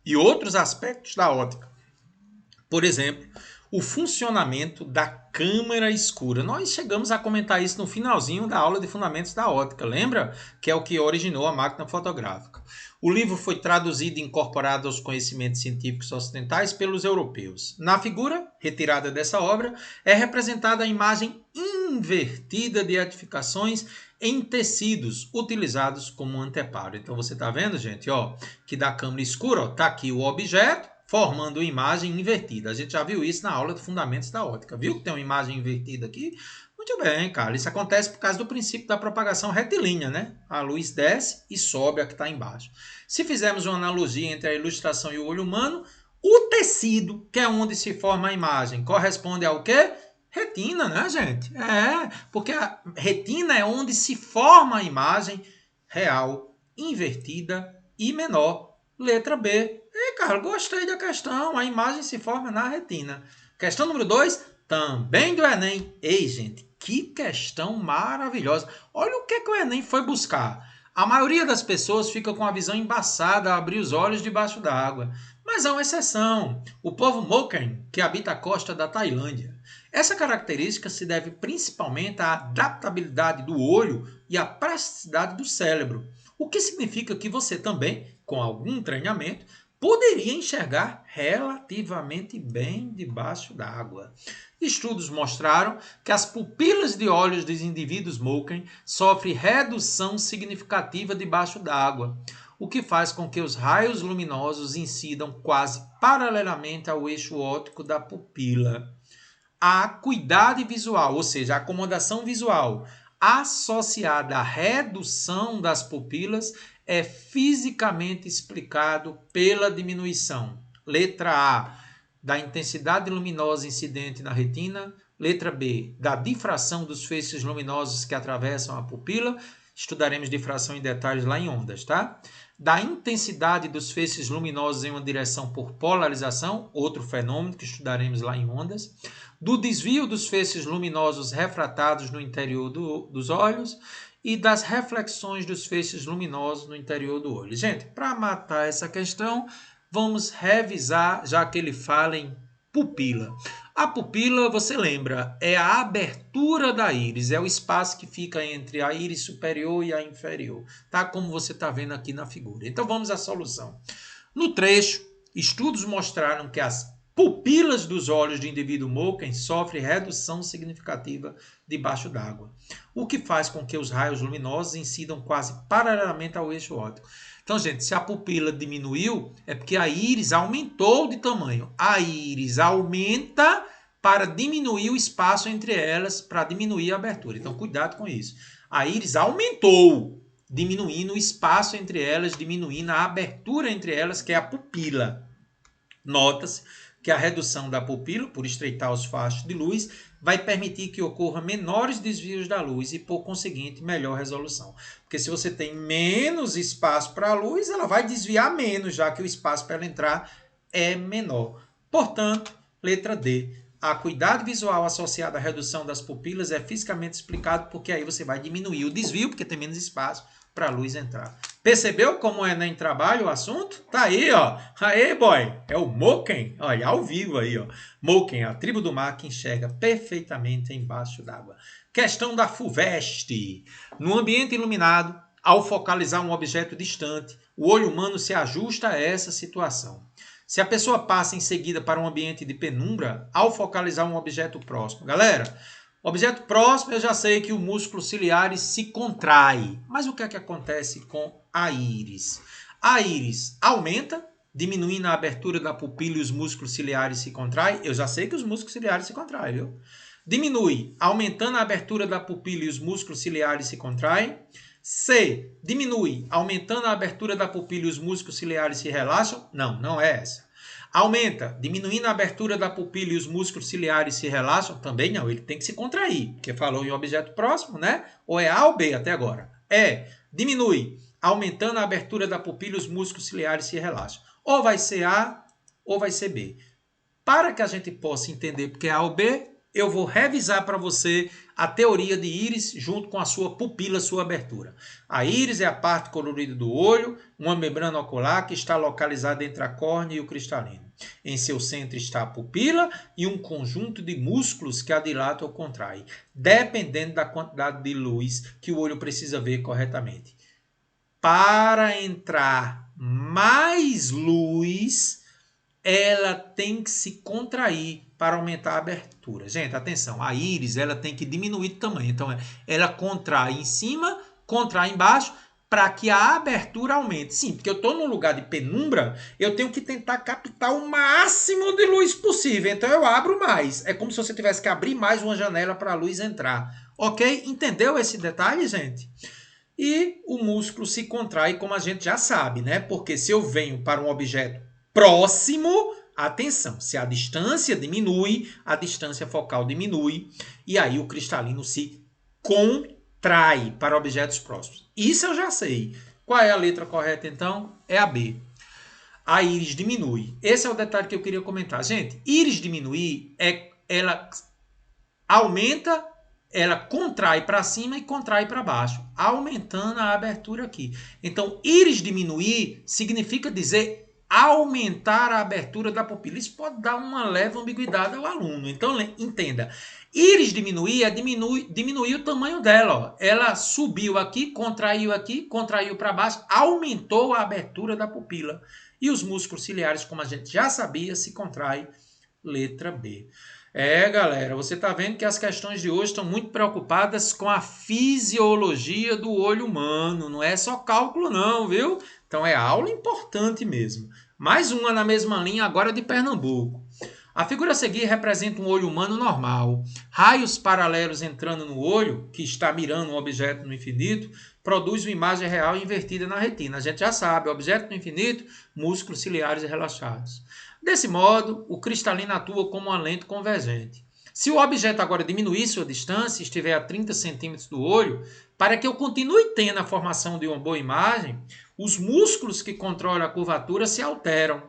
S1: e outros aspectos da óptica. Por exemplo, o funcionamento da câmara escura. Nós chegamos a comentar isso no finalzinho da aula de Fundamentos da Óptica, lembra? Que é o que originou a máquina fotográfica. O livro foi traduzido e incorporado aos conhecimentos científicos ocidentais pelos europeus. Na figura, retirada dessa obra, é representada a imagem invertida de edificações em tecidos utilizados como anteparo. Então você está vendo, gente, ó, que da câmara escura está aqui o objeto, formando uma imagem invertida. A gente já viu isso na aula de Fundamentos da Óptica. Viu que tem uma imagem invertida aqui? Muito bem, cara. Isso acontece por causa do princípio da propagação retilínea, né? A luz desce e sobe a que está embaixo. Se fizermos uma analogia entre a ilustração e o olho humano, o tecido, que é onde se forma a imagem, corresponde ao quê? Retina, né, gente? É, porque a retina é onde se forma a imagem real, invertida e menor. Letra B. Cara, gostei da questão. A imagem se forma na retina. Questão número 2, também do Enem. Ei, gente, que questão maravilhosa. Olha o que o Enem foi buscar. A maioria das pessoas fica com a visão embaçada a abrir os olhos debaixo d'água. Mas há uma exceção. O povo Moken, que habita a costa da Tailândia. Essa característica se deve principalmente à adaptabilidade do olho e à plasticidade do cérebro. O que significa que você também, com algum treinamento, poderia enxergar relativamente bem debaixo d'água. Estudos mostraram que as pupilas de olhos dos indivíduos Moken sofrem redução significativa debaixo d'água, o que faz com que os raios luminosos incidam quase paralelamente ao eixo óptico da pupila. A acuidade visual, ou seja, a acomodação visual, associada à redução das pupilas, é fisicamente explicado pela diminuição. Letra A, da intensidade luminosa incidente na retina. Letra B, da difração dos feixes luminosos que atravessam a pupila. Estudaremos difração em detalhes lá em ondas, tá? Da intensidade dos feixes luminosos em uma direção por polarização, outro fenômeno que estudaremos lá em ondas. Do desvio dos feixes luminosos refratados no interior dos olhos e das reflexões dos feixes luminosos no interior do olho. Gente, para matar essa questão, vamos revisar, já que ele fala em pupila. A pupila, você lembra, é a abertura da íris, é o espaço que fica entre a íris superior e a inferior, tá? Como você está vendo aqui na figura. Então vamos à solução. No trecho, estudos mostraram que as pupilas dos olhos do indivíduo Moken sofrem redução significativa debaixo d'água, o que faz com que os raios luminosos incidam quase paralelamente ao eixo óptico. Então, gente, se a pupila diminuiu, é porque a íris aumentou de tamanho. A íris aumenta para diminuir o espaço entre elas, para diminuir a abertura. Então, cuidado com isso. A íris aumentou, diminuindo o espaço entre elas, diminuindo a abertura entre elas, que é a pupila. Nota-se que a redução da pupila, por estreitar os fachos de luz, vai permitir que ocorra menores desvios da luz e, por conseguinte, melhor resolução. Porque se você tem menos espaço para a luz, ela vai desviar menos, já que o espaço para ela entrar é menor. Portanto, letra D, a acuidade visual associada à redução das pupilas é fisicamente explicado porque aí você vai diminuir o desvio, porque tem menos espaço para a luz entrar. Percebeu como é em trabalho o assunto? Tá aí, ó. Aê, boy. É o Moken. Olha, ao vivo aí, ó. Moken, a tribo do mar que enxerga perfeitamente embaixo d'água. Questão da FUVEST. No ambiente iluminado, ao focalizar um objeto distante, o olho humano se ajusta a essa situação. Se a pessoa passa em seguida para um ambiente de penumbra, ao focalizar um objeto próximo. Galera, objeto próximo, eu já sei que o músculo ciliar se contrai. Mas o que é que acontece com a íris? A íris aumenta, diminuindo a abertura da pupila e os músculos ciliares se contraem. Eu já sei que os músculos ciliares se contraem, viu? Diminui, aumentando a abertura da pupila e os músculos ciliares se contraem. C. Diminui, aumentando a abertura da pupila e os músculos ciliares se relaxam. Não, não é essa. Aumenta, diminuindo a abertura da pupila e os músculos ciliares se relaxam? Também não, ele tem que se contrair, porque falou em objeto próximo, né? Ou é A ou B até agora? É, diminui, aumentando a abertura da pupila e os músculos ciliares se relaxam. Ou vai ser A ou vai ser B. Para que a gente possa entender porque é A ou B, eu vou revisar para você a teoria de íris junto com a sua pupila, sua abertura. A íris é a parte colorida do olho, uma membrana ocular que está localizada entre a córnea e o cristalino. Em seu centro está a pupila e um conjunto de músculos que a dilata ou contrai, dependendo da quantidade de luz que o olho precisa ver corretamente. Para entrar mais luz, ela tem que se contrair para aumentar a abertura. Gente, atenção, a íris ela tem que diminuir de tamanho. Então, ela contrai em cima, contrai embaixo, para que a abertura aumente. Sim, porque eu estou num lugar de penumbra, eu tenho que tentar captar o máximo de luz possível. Então, eu abro mais. É como se você tivesse que abrir mais uma janela para a luz entrar. Ok? Entendeu esse detalhe, gente? E o músculo se contrai, como a gente já sabe, né? Porque se eu venho para um objeto próximo, atenção, se a distância diminui, a distância focal diminui, e aí o cristalino se contrai para objetos próximos. Isso eu já sei. Qual é a letra correta, então? É a B. A íris diminui. Esse é o detalhe que eu queria comentar. Gente, íris diminuir, ela aumenta, ela contrai para cima e contrai para baixo, aumentando a abertura aqui. Então, íris diminuir significa dizer aumentar a abertura da pupila. Isso pode dar uma leve ambiguidade ao aluno. Então, entenda. Íris diminuir é diminuir o tamanho dela. Ó. Ela subiu aqui, contraiu para baixo, aumentou a abertura da pupila. E os músculos ciliares, como a gente já sabia, se contrai. Letra B. Galera, você está vendo que as questões de hoje estão muito preocupadas com a fisiologia do olho humano. Não é só cálculo não, viu? Então é aula importante mesmo. Mais uma na mesma linha agora de Pernambuco. A figura a seguir representa um olho humano normal. Raios paralelos entrando no olho, que está mirando um objeto no infinito, produz uma imagem real invertida na retina. A gente já sabe, objeto no infinito, músculos ciliares relaxados. Desse modo, o cristalino atua como uma lente convergente. Se o objeto agora diminuir sua distância e estiver a 30 centímetros do olho, para que eu continue tendo a formação de uma boa imagem, os músculos que controlam a curvatura se alteram.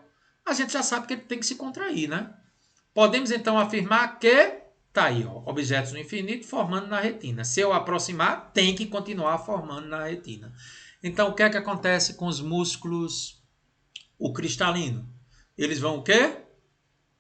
S1: A gente já sabe que ele tem que se contrair, né? Podemos então afirmar que tá aí, ó, objetos no infinito formando na retina. Se eu aproximar, tem que continuar formando na retina. Então, o que é que acontece com os músculos? O cristalino. Eles vão o quê?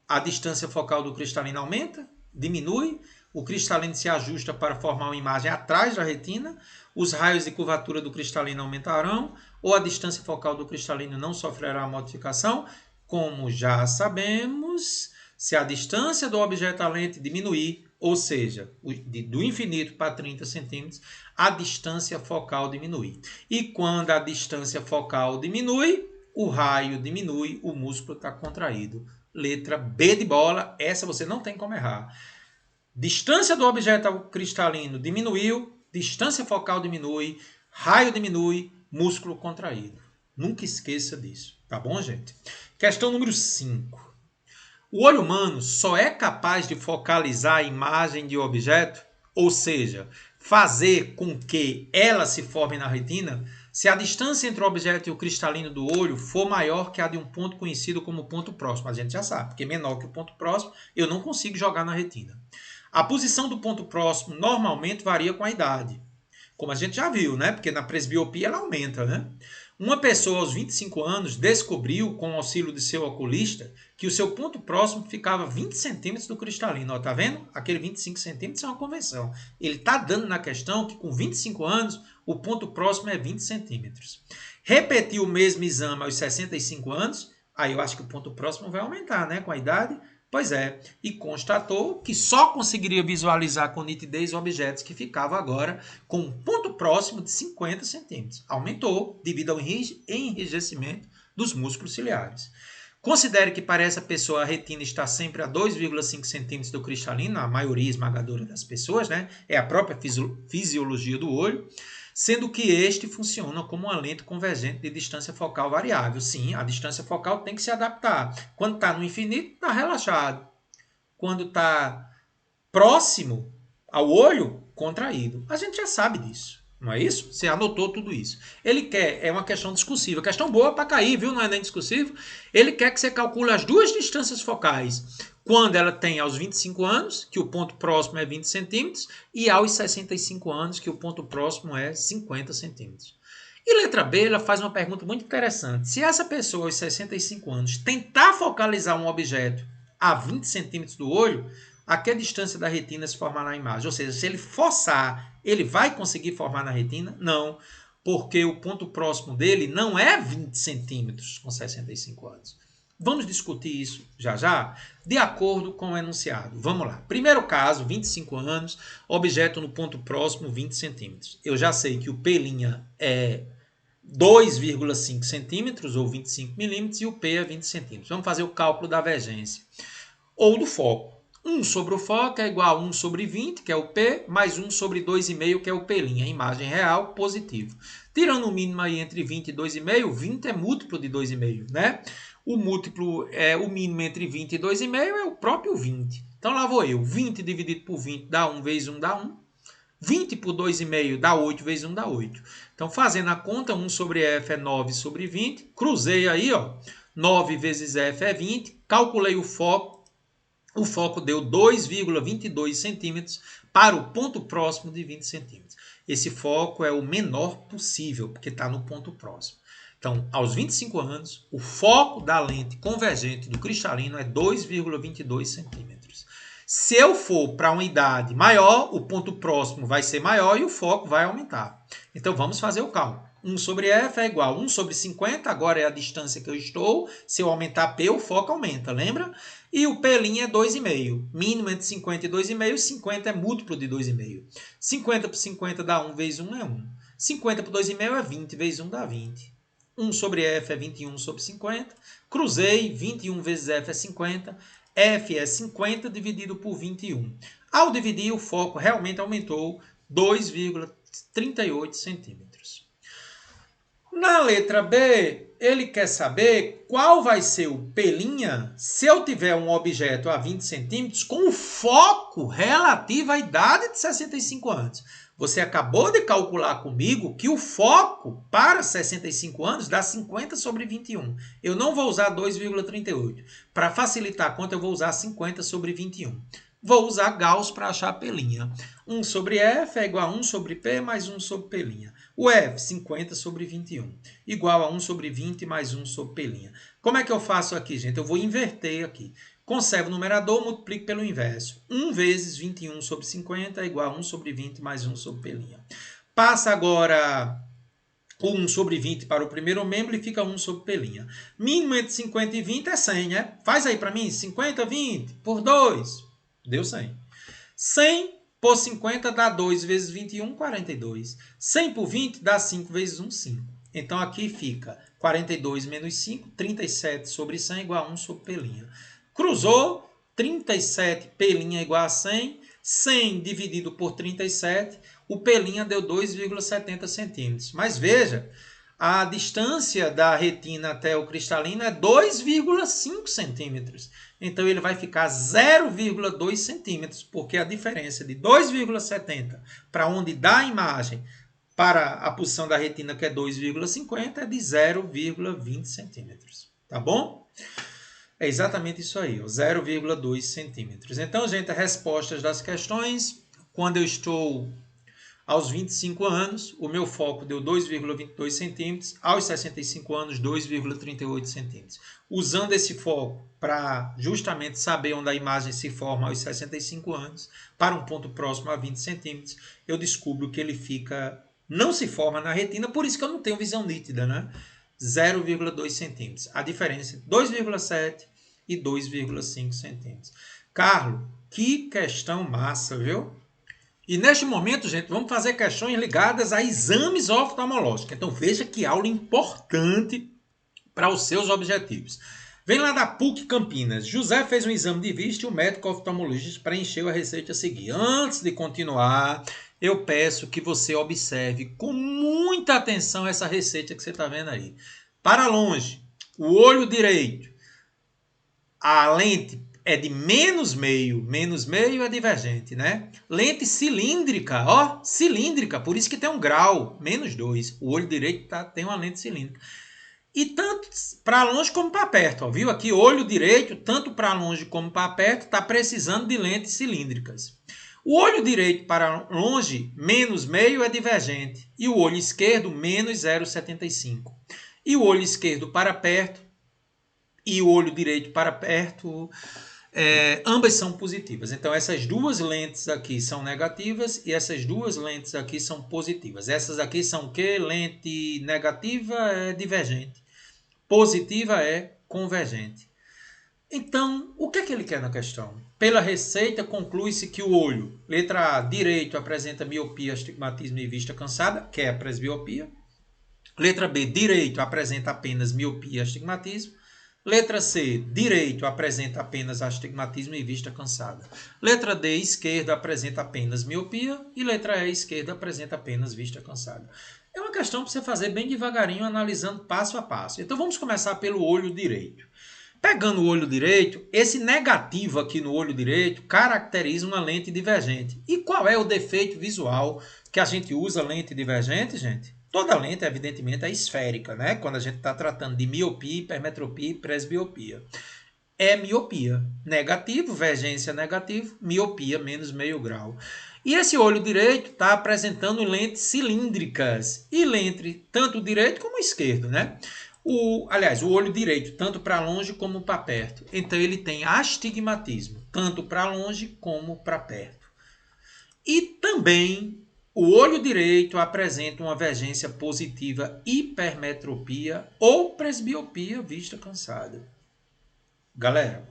S1: A distância focal do cristalino aumenta, diminui, o cristalino se ajusta para formar uma imagem atrás da retina, os raios de curvatura do cristalino aumentarão, ou a distância focal do cristalino não sofrerá modificação. Como já sabemos, se a distância do objeto à lente diminuir, ou seja, do infinito para 30 centímetros, a distância focal diminui. E quando a distância focal diminui, o raio diminui, o músculo está contraído. Letra B de bola, essa você não tem como errar. Distância do objeto ao cristalino diminuiu, distância focal diminui, raio diminui, músculo contraído. Nunca esqueça disso, tá bom, gente? Questão número 5. O olho humano só é capaz de focalizar a imagem de objeto, ou seja, fazer com que ela se forme na retina, Se a distância entre o objeto e o cristalino do olho for maior que a de um ponto conhecido como ponto próximo, a gente já sabe, porque menor que o ponto próximo, eu não consigo jogar na retina. A posição do ponto próximo normalmente varia com a idade, como a gente já viu, né? Porque na presbiopia ela aumenta, né? Uma pessoa aos 25 anos descobriu, com o auxílio de seu oculista, que o seu ponto próximo ficava 20 centímetros do cristalino. Ó, tá vendo? Aquele 25 centímetros é uma convenção. Ele está dando na questão que com 25 anos o ponto próximo é 20 centímetros. Repetiu o mesmo exame aos 65 anos, aí eu acho que o ponto próximo vai aumentar, né? Com a idade. Pois é, e constatou que só conseguiria visualizar com nitidez objetos que ficavam agora com um ponto próximo de 50 centímetros. Aumentou devido ao enrijecimento dos músculos ciliares. Considere que para essa pessoa a retina está sempre a 2,5 centímetros do cristalino, a maioria esmagadora das pessoas, né? É a própria fisiologia do olho, sendo que este funciona como uma lente convergente de distância focal variável. Sim, a distância focal tem que se adaptar. Quando está no infinito, está relaxado. Quando está próximo ao olho, contraído. A gente já sabe disso, não é isso? Você anotou tudo isso. Ele quer, é uma questão discursiva, questão boa para cair, viu? Não é nem discursivo. Ele quer que você calcule as duas distâncias focais. Quando ela tem aos 25 anos, que o ponto próximo é 20 centímetros, e aos 65 anos, que o ponto próximo é 50 centímetros. E letra B, ela faz uma pergunta muito interessante. Se essa pessoa aos 65 anos tentar focalizar um objeto a 20 centímetros do olho, a que distância da retina se formar na imagem? Ou seja, se ele forçar, ele vai conseguir formar na retina? Não, porque o ponto próximo dele não é 20 centímetros com 65 anos. Vamos discutir isso já já, de acordo com o enunciado. Vamos lá. Primeiro caso, 25 anos, objeto no ponto próximo, 20 centímetros. Eu já sei que o P' é 2,5 centímetros ou 25 milímetros e o P é 20 centímetros. Vamos fazer o cálculo da divergência ou do foco. 1 sobre o foco é igual a 1 sobre 20, que é o P, mais 1 sobre 2,5, que é o P'. Imagem real, positivo. Tirando o mínimo aí entre 20 e 2,5, 20 é múltiplo de 2,5, né? O múltiplo, o mínimo entre 20 e 2,5 é o próprio 20. Então lá vou eu. 20 dividido por 20 dá 1 vezes 1 dá 1. 20 por 2,5 dá 8 vezes 1 dá 8. Então fazendo a conta, 1 sobre F é 9 sobre 20. Cruzei aí, ó. 9 vezes F é 20. Calculei o foco. O foco deu 2,22 centímetros para o ponto próximo de 20 centímetros. Esse foco é o menor possível, porque está no ponto próximo. Então, aos 25 anos, o foco da lente convergente do cristalino é 2,22 centímetros. Se eu for para uma idade maior, o ponto próximo vai ser maior e o foco vai aumentar. Então, vamos fazer o cálculo. 1 sobre F é igual a 1 sobre 50, agora é a distância que eu estou. Se eu aumentar P, o foco aumenta, lembra? E o P' é 2,5. Mínimo entre 50 e 2,5, 50 é múltiplo de 2,5. 50 por 50 dá 1 vezes 1 é 1. 50 por 2,5 é 20 vezes 1 dá 20. 1 sobre F é 21 sobre 50. Cruzei, 21 vezes F é 50. F é 50 dividido por 21. Ao dividir, o foco realmente aumentou 2,38 centímetros. Na letra B, ele quer saber qual vai ser o P' se eu tiver um objeto a 20 centímetros com o foco relativo à idade de 65 anos. Você acabou de calcular comigo que o foco para 65 anos dá 50 sobre 21. Eu não vou usar 2,38. Para facilitar a conta, eu vou usar 50 sobre 21. Vou usar Gauss para achar a P'. 1 sobre F é igual a 1 sobre P mais 1 sobre P'. O F, 50 sobre 21, igual a 1 sobre 20 mais 1 sobre P'. Como é que eu faço aqui, gente? Eu vou inverter aqui. Conservo o numerador, multiplico pelo inverso. 1 vezes 21 sobre 50 é igual a 1 sobre 20 mais 1 sobre P'. Passa agora o 1 sobre 20 para o primeiro membro e fica 1 sobre P'. Mínimo entre 50 e 20 é 100, né? Faz aí para mim, 50, 20 por 2. Deu 100. 100 por 50 dá 2 vezes 21, 42. 100 por 20 dá 5 vezes 1, 5. Então aqui fica 42 menos 5, 37 sobre 100 igual a 1 sobre P'. Cruzou, 37 P' igual a 100. 100 dividido por 37, o P' deu 2,70 centímetros. Mas veja, a distância da retina até o cristalino é 2,5 centímetros. Então, ele vai ficar 0,2 centímetros, porque a diferença de 2,70 para onde dá a imagem para a posição da retina, que é 2,50, é de 0,20 centímetros. Tá bom? É exatamente isso aí, 0,2 centímetros. Então, gente, as respostas das questões, quando eu estou aos 25 anos, o meu foco deu 2,22 centímetros, aos 65 anos, 2,38 centímetros. Usando esse foco para justamente saber onde a imagem se forma aos 65 anos, para um ponto próximo a 20 centímetros, eu descubro que ele não se forma na retina, por isso que eu não tenho visão nítida, né? 0,2 centímetros. A diferença entre 2,7 e 2,5 centímetros. Carlos, que questão massa, viu? E neste momento, gente, vamos fazer questões ligadas a exames oftalmológicos. Então veja que aula importante para os seus objetivos. Vem lá da PUC Campinas. José fez um exame de vista e o médico oftalmologista preencheu a receita a seguir. Antes de continuar, eu peço que você observe com muita atenção essa receita que você está vendo aí. Para longe, o olho direito, a lente é de menos meio é divergente, né? Lente cilíndrica, ó, cilíndrica, por isso que tem um grau, -2. O olho direito tem uma lente cilíndrica. E tanto para longe como para perto, ó, viu? Aqui, olho direito, tanto para longe como para perto, está precisando de lentes cilíndricas. O olho direito para longe, -meio é divergente. E o olho esquerdo, -0,75. E o olho esquerdo para perto e o olho direito para perto, ambas são positivas. Então, essas duas lentes aqui são negativas e essas duas lentes aqui são positivas. Essas aqui são o quê? Lente negativa é divergente. Positiva é convergente. Então, o que é que ele quer na questão? Pela receita, conclui-se que o olho, letra A, direito, apresenta miopia, astigmatismo e vista cansada, que é a presbiopia. Letra B, direito, apresenta apenas miopia e astigmatismo. Letra C, direito, apresenta apenas astigmatismo e vista cansada. Letra D, esquerdo, apresenta apenas miopia. E letra E, esquerda, apresenta apenas vista cansada. É uma questão para você fazer bem devagarinho, analisando passo a passo. Então vamos começar pelo olho direito. Pegando o olho direito, esse negativo aqui no olho direito caracteriza uma lente divergente. E qual é o defeito visual que a gente usa lente divergente, gente? Toda lente, evidentemente, é esférica, né? Quando a gente está tratando de miopia, hipermetropia e presbiopia. É miopia. Negativo, vergência negativo, miopia menos meio grau. E esse olho direito está apresentando lentes cilíndricas. E lente tanto direito como esquerdo, né? O olho direito, tanto para longe como para perto. Então, ele tem astigmatismo, tanto para longe como para perto. E também o olho direito apresenta uma vergência positiva, hipermetropia ou presbiopia, vista cansada. Galera,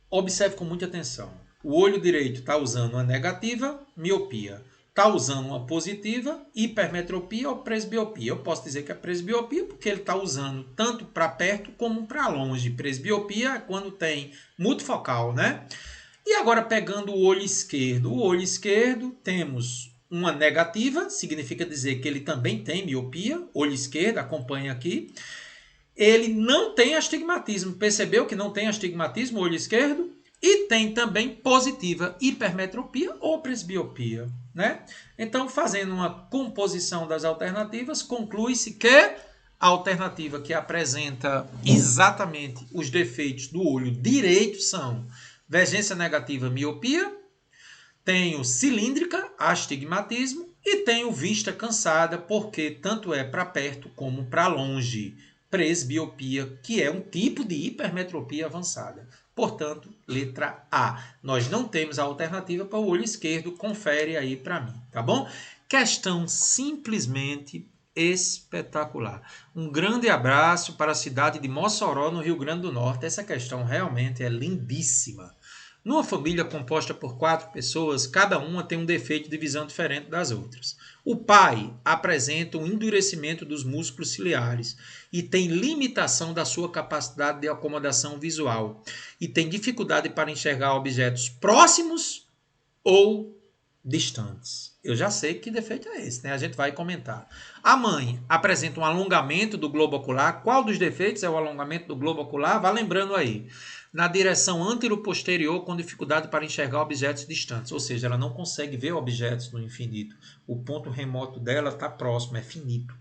S1: observe com muita atenção. O olho direito está usando uma negativa, miopia. Está usando uma positiva, hipermetropia ou presbiopia. Eu posso dizer que é presbiopia porque ele está usando tanto para perto como para longe. Presbiopia é quando tem multifocal, né? E agora pegando o olho esquerdo. O olho esquerdo temos uma negativa, significa dizer que ele também tem miopia. Olho esquerdo, acompanha aqui. Ele não tem astigmatismo. Percebeu que não tem astigmatismo, olho esquerdo? E tem também positiva hipermetropia ou presbiopia, né? Então, fazendo uma composição das alternativas, conclui-se que a alternativa que apresenta exatamente os defeitos do olho direito são vergência negativa, miopia, tenho cilíndrica, astigmatismo, e tenho vista cansada, porque tanto é para perto como para longe, presbiopia, que é um tipo de hipermetropia avançada. Portanto, letra A. Nós não temos a alternativa para o olho esquerdo, confere aí para mim, tá bom? Questão simplesmente espetacular. Um grande abraço para a cidade de Mossoró, no Rio Grande do Norte. Essa questão realmente é lindíssima. Numa família composta por 4 pessoas, cada uma tem um defeito de visão diferente das outras. O pai apresenta um endurecimento dos músculos ciliares e tem limitação da sua capacidade de acomodação visual e tem dificuldade para enxergar objetos próximos ou distantes. Eu já sei que defeito é esse, né? A gente vai comentar. A mãe apresenta um alongamento do globo ocular. Qual dos defeitos é o alongamento do globo ocular? Vá lembrando aí. Na direção antero-posterior, com dificuldade para enxergar objetos distantes. Ou seja, ela não consegue ver objetos no infinito. O ponto remoto dela está próximo, é finito.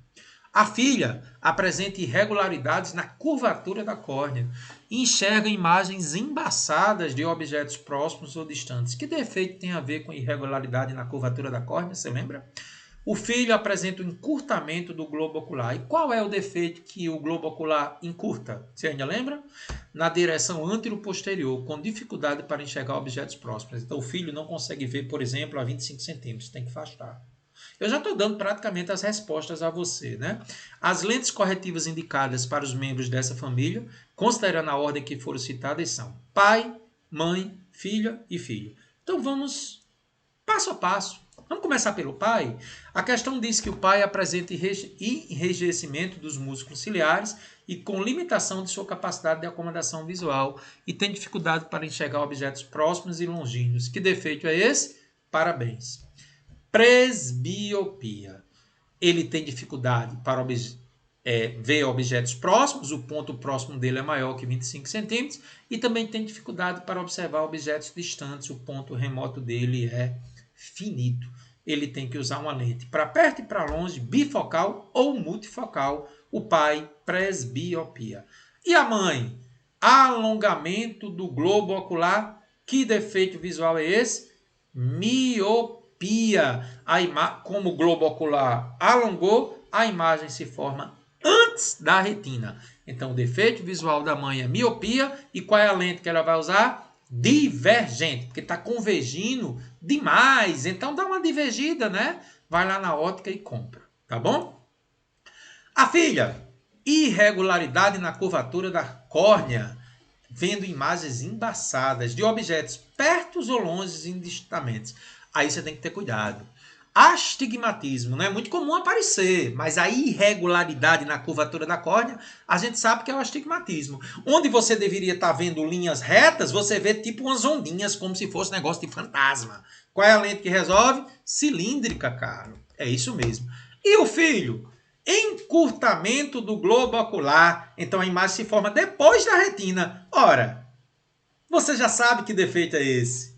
S1: A filha apresenta irregularidades na curvatura da córnea e enxerga imagens embaçadas de objetos próximos ou distantes. Que defeito tem a ver com irregularidade na curvatura da córnea, você lembra? O filho apresenta um encurtamento do globo ocular. E qual é o defeito que o globo ocular encurta? Você ainda lembra? Na direção antero-posterior, com dificuldade para enxergar objetos próximos. Então o filho não consegue ver, por exemplo, a 25 centímetros, tem que afastar. Eu já estou dando praticamente as respostas a você, né? As lentes corretivas indicadas para os membros dessa família, considerando a ordem que foram citadas, são pai, mãe, filha e filho. Então vamos passo a passo. Vamos começar pelo pai. A questão diz que o pai apresenta enrijecimento dos músculos ciliares e com limitação de sua capacidade de acomodação visual e tem dificuldade para enxergar objetos próximos e longínquos. Que defeito é esse? Parabéns. Presbiopia. Ele tem dificuldade para ver objetos próximos, o ponto próximo dele é maior que 25 centímetros, e também tem dificuldade para observar objetos distantes, o ponto remoto dele é finito. Ele tem que usar uma lente para perto e para longe, bifocal ou multifocal. O pai, presbiopia. E a mãe? Alongamento do globo ocular. Que defeito visual é esse? Miopia. Como o globo ocular alongou, a imagem se forma antes da retina. Então, o defeito visual da mãe é miopia. E qual é a lente que ela vai usar? Divergente, porque está convergindo demais. Então, dá uma divergida, né? Vai lá na ótica e compra, tá bom? A filha, irregularidade na curvatura da córnea, vendo imagens embaçadas de objetos perto ou longe indistintamente. Aí você tem que ter cuidado. Astigmatismo, não é muito comum aparecer, mas a irregularidade na curvatura da córnea, a gente sabe que é o astigmatismo. Onde você deveria estar vendo linhas retas, você vê tipo umas ondinhas, como se fosse negócio de fantasma. Qual é a lente que resolve? Cilíndrica, cara. É isso mesmo. E o filho? Encurtamento do globo ocular. Então a imagem se forma depois da retina. Ora, você já sabe que defeito é esse?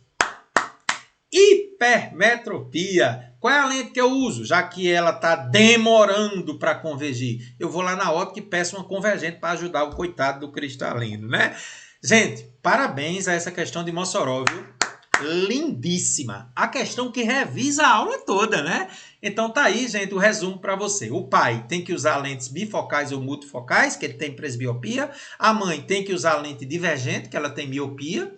S1: Hipermetropia. Qual é a lente que eu uso? Já que ela está demorando para convergir. Eu vou lá na ótica e peço uma convergente para ajudar o coitado do cristalino, né? Gente, parabéns a essa questão de Mossoró, viu? Lindíssima. A questão que revisa a aula toda, né? Então tá aí, gente, o resumo para você. O pai tem que usar lentes bifocais ou multifocais, que ele tem presbiopia. A mãe tem que usar lente divergente, que ela tem miopia.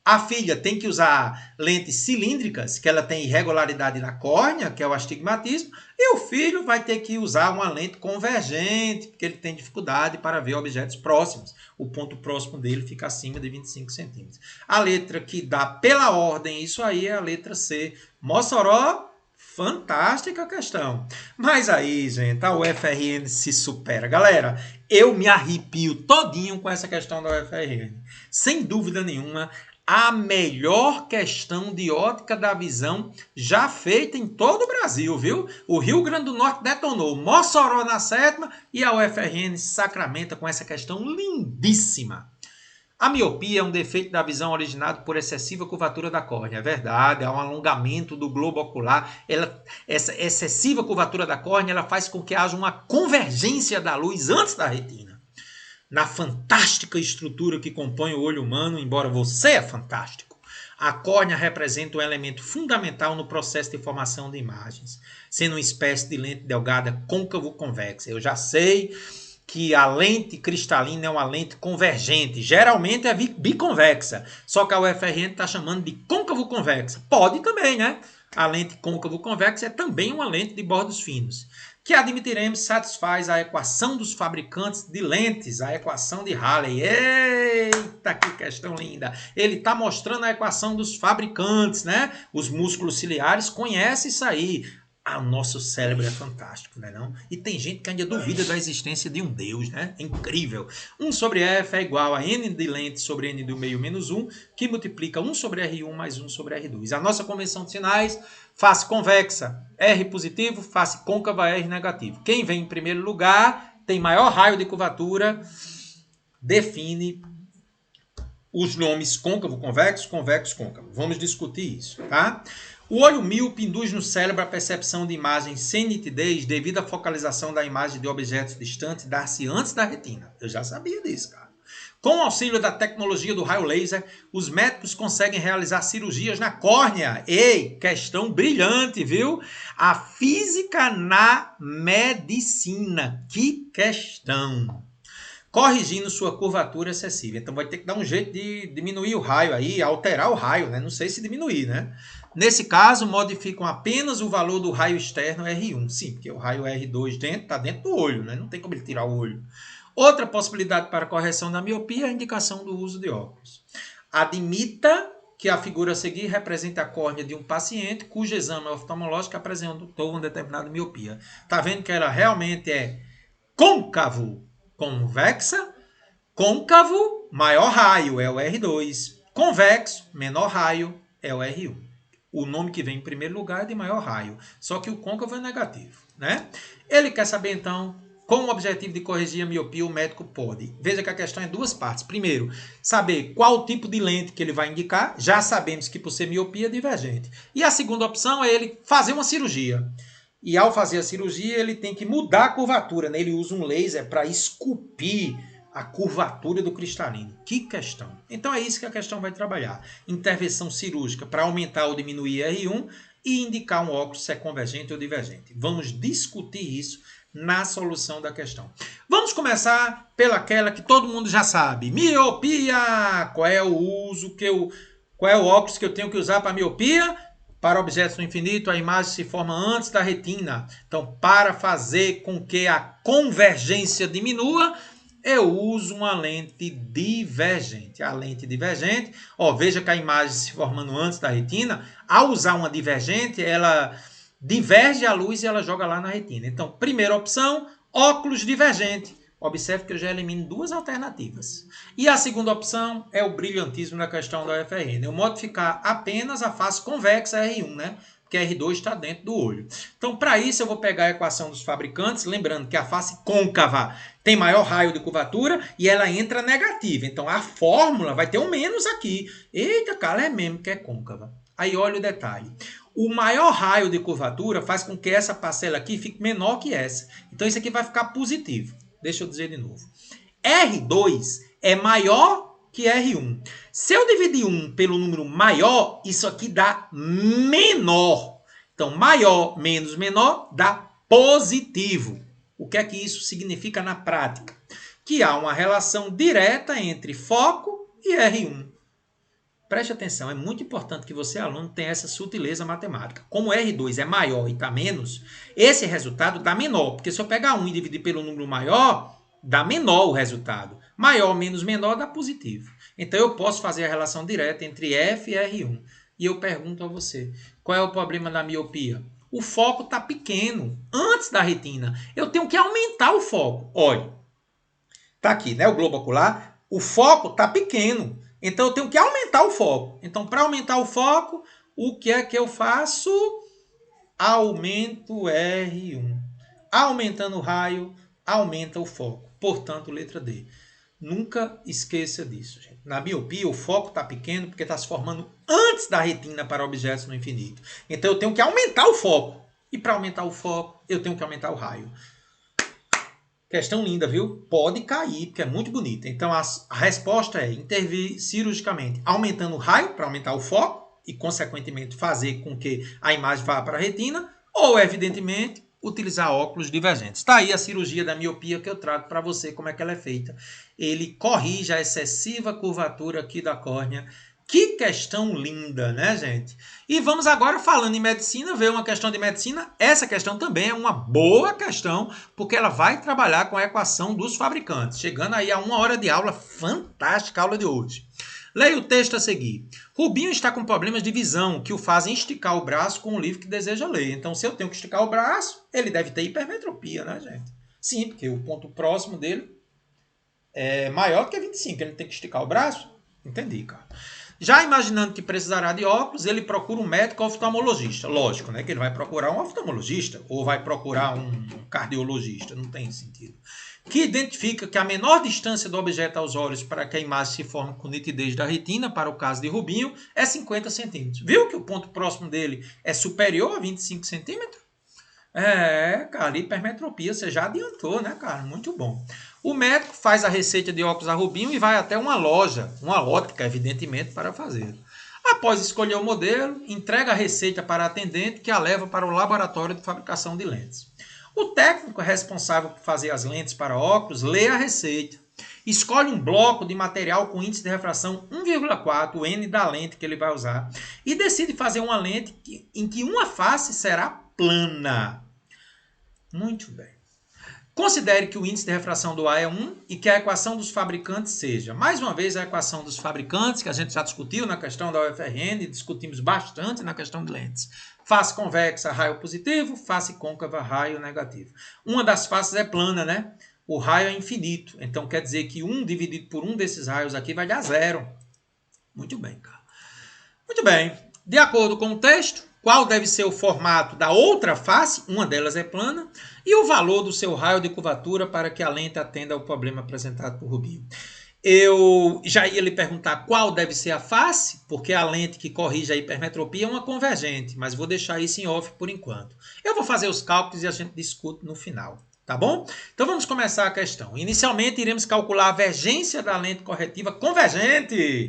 S1: A filha tem que usar lentes cilíndricas, que ela tem irregularidade na córnea, que é o astigmatismo. E o filho vai ter que usar uma lente convergente, porque ele tem dificuldade para ver objetos próximos. O ponto próximo dele fica acima de 25 centímetros. A letra que dá pela ordem isso aí é a letra C. Mossoró, fantástica questão. Mas aí, gente, a UFRN se supera. Galera, eu me arrepio todinho com essa questão da UFRN. Sem dúvida nenhuma, a melhor questão de ótica da visão já feita em todo o Brasil, viu? O Rio Grande do Norte detonou, Mossoró na sétima e a UFRN se sacramenta com essa questão lindíssima. A miopia é um defeito da visão originado por excessiva curvatura da córnea. É verdade, há um alongamento do globo ocular. Essa excessiva curvatura da córnea ela faz com que haja uma convergência da luz antes da retina. Na fantástica estrutura que compõe o olho humano, embora você é fantástico, a córnea representa um elemento fundamental no processo de formação de imagens, sendo uma espécie de lente delgada côncavo-convexa. Eu já sei que a lente cristalina é uma lente convergente, geralmente é biconvexa, só que a UFRN está chamando de côncavo-convexa. Pode também, né? A lente côncavo-convexa é também uma lente de bordos finos, que admitiremos satisfaz a equação dos fabricantes de lentes, a equação de Halley. Eita, que questão linda! Ele está mostrando a equação dos fabricantes, né? Os músculos ciliares conhecem isso aí. Ah, o nosso cérebro é fantástico, né não? E tem gente que ainda duvida da existência de um Deus, né? É incrível. 1 sobre F é igual a N de lente sobre N do meio menos 1, que multiplica 1 sobre R1 mais 1 sobre R2. A nossa convenção de sinais, face convexa, R positivo, face côncava, R negativo. Quem vem em primeiro lugar tem maior raio de curvatura, define os nomes côncavo, convexo, convexo, côncavo. Vamos discutir isso, tá? O olho míope induz no cérebro a percepção de imagens sem nitidez devido à focalização da imagem de objetos distantes dar-se antes da retina. Eu já sabia disso, cara. Com o auxílio da tecnologia do raio laser, os médicos conseguem realizar cirurgias na córnea. Ei, questão brilhante, viu? A física na medicina. Que questão! Corrigindo sua curvatura excessiva. Então vai ter que dar um jeito de diminuir o raio aí, alterar o raio, né? Não sei se diminuir, né? Nesse caso, modificam apenas o valor do raio externo R1. Sim, porque o raio R2 está dentro do olho, né? Não tem como ele tirar o olho. Outra possibilidade para correção da miopia é a indicação do uso de óculos. Admita que a figura a seguir representa a córnea de um paciente cujo exame oftalmológico apresentou uma determinada miopia. Tá vendo que ela realmente é côncavo, convexa, côncavo, maior raio é o R2, convexo, menor raio é o R1. O nome que vem em primeiro lugar é de maior raio, só que o côncavo é negativo, né? Ele quer saber então, com o objetivo de corrigir a miopia, o médico pode. Veja que a questão é duas partes. Primeiro, saber qual tipo de lente que ele vai indicar. Já sabemos que por ser miopia é divergente. E a segunda opção é ele fazer uma cirurgia. E ao fazer a cirurgia, ele tem que mudar a curvatura, né? Ele usa um laser para esculpir a curvatura do cristalino. Que questão! Então é isso que a questão vai trabalhar. Intervenção cirúrgica para aumentar ou diminuir R1 e indicar um óculos se é convergente ou divergente. Vamos discutir isso na solução da questão. Vamos começar pelaquela que todo mundo já sabe. Miopia! Qual é o uso qual é o óculos que eu tenho que usar para miopia? Para objetos no infinito, a imagem se forma antes da retina. Então, para fazer com que a convergência diminua, eu uso uma lente divergente. A lente divergente, veja que a imagem se formando antes da retina, ao usar uma divergente, ela diverge a luz e ela joga lá na retina. Então, primeira opção, óculos divergente. Observe que eu já elimino duas alternativas. E a segunda opção é o brilhantismo da questão da UFRN. Eu modificar apenas a face convexa R1, né? Porque R2 está dentro do olho. Então, para isso, eu vou pegar a equação dos fabricantes, lembrando que a face côncava tem maior raio de curvatura e ela entra negativa. Então, a fórmula vai ter um menos aqui. Eita, cara, é mesmo que é côncava. Aí, olha o detalhe. O maior raio de curvatura faz com que essa parcela aqui fique menor que essa. Então, isso aqui vai ficar positivo. Deixa eu dizer de novo. R2 é maior que R1. Se eu dividir 1 pelo número maior, isso aqui dá menor. Então, maior menos menor dá positivo. O que é que isso significa na prática? Que há uma relação direta entre foco e R1. Preste atenção, é muito importante que você, aluno, tenha essa sutileza matemática. Como R2 é maior e está menos, esse resultado dá menor. Porque se eu pegar 1 e dividir pelo número maior, dá menor o resultado. Maior menos menor dá positivo. Então eu posso fazer a relação direta entre F e R1. E eu pergunto a você, qual é o problema da miopia? O foco está pequeno, antes da retina. Eu tenho que aumentar o foco. Olha, está aqui, né, o globo ocular. O foco está pequeno. Então, eu tenho que aumentar o foco. Então, para aumentar o foco, o que é que eu faço? Aumento R1. Aumentando o raio, aumenta o foco. Portanto, letra D. Nunca esqueça disso, gente. Na miopia, o foco está pequeno porque está se formando antes da retina para objetos no infinito. Então, eu tenho que aumentar o foco. E para aumentar o foco, eu tenho que aumentar o raio. Questão linda, viu? Pode cair, porque é muito bonita. Então, a resposta é intervir cirurgicamente, aumentando o raio para aumentar o foco e, consequentemente, fazer com que a imagem vá para a retina, ou, evidentemente, utilizar óculos divergentes. Está aí a cirurgia da miopia que eu trago para você, como é que ela é feita. Ele corrige a excessiva curvatura aqui da córnea. Que questão linda, né, gente? E vamos agora, falando em medicina, ver uma questão de medicina. Essa questão também é uma boa questão, porque ela vai trabalhar com a equação dos fabricantes. Chegando aí a 1 hora de aula, fantástica a aula de hoje. Leia o texto a seguir. Rubinho está com problemas de visão que o fazem esticar o braço com o livro que deseja ler. Então, se eu tenho que esticar o braço, ele deve ter hipermetropia, né, gente? Sim, porque o ponto próximo dele é maior do que 25. Ele tem que esticar o braço? Entendi, cara. Já imaginando que precisará de óculos, ele procura um médico oftalmologista. Lógico, né? Que ele vai procurar um oftalmologista ou vai procurar um cardiologista. Não tem sentido. Que identifica que a menor distância do objeto aos olhos para que a imagem se forme com nitidez da retina, para o caso de Rubinho, é 50 centímetros. Viu que o ponto próximo dele é superior a 25 centímetros? Cara, hipermetropia, você já adiantou, né, cara? Muito bom. O médico faz a receita de óculos a Rubinho e vai até uma loja, uma ótica, evidentemente, para fazer. Após escolher o modelo, entrega a receita para a atendente que a leva para o laboratório de fabricação de lentes. O técnico responsável por fazer as lentes para óculos lê a receita, escolhe um bloco de material com índice de refração 1,4, o N da lente que ele vai usar, e decide fazer uma lente em que uma face será plana. Muito bem. Considere que o índice de refração do A é 1 e que a equação dos fabricantes seja, mais uma vez, a equação dos fabricantes, que a gente já discutiu na questão da UFRN, discutimos bastante na questão de lentes. Face convexa, raio positivo, face côncava, raio negativo. Uma das faces é plana, né? O raio é infinito, então quer dizer que 1 dividido por um desses raios aqui vai dar 0. Muito bem, cara. Muito bem. De acordo com o texto, qual deve ser o formato da outra face, uma delas é plana, e o valor do seu raio de curvatura para que a lente atenda ao problema apresentado por Rubinho. Eu já ia lhe perguntar qual deve ser a face, porque a lente que corrige a hipermetropia é uma convergente, mas vou deixar isso em off por enquanto. Eu vou fazer os cálculos e a gente discute no final, tá bom? Então vamos começar a questão. Inicialmente iremos calcular a vergência da lente corretiva convergente.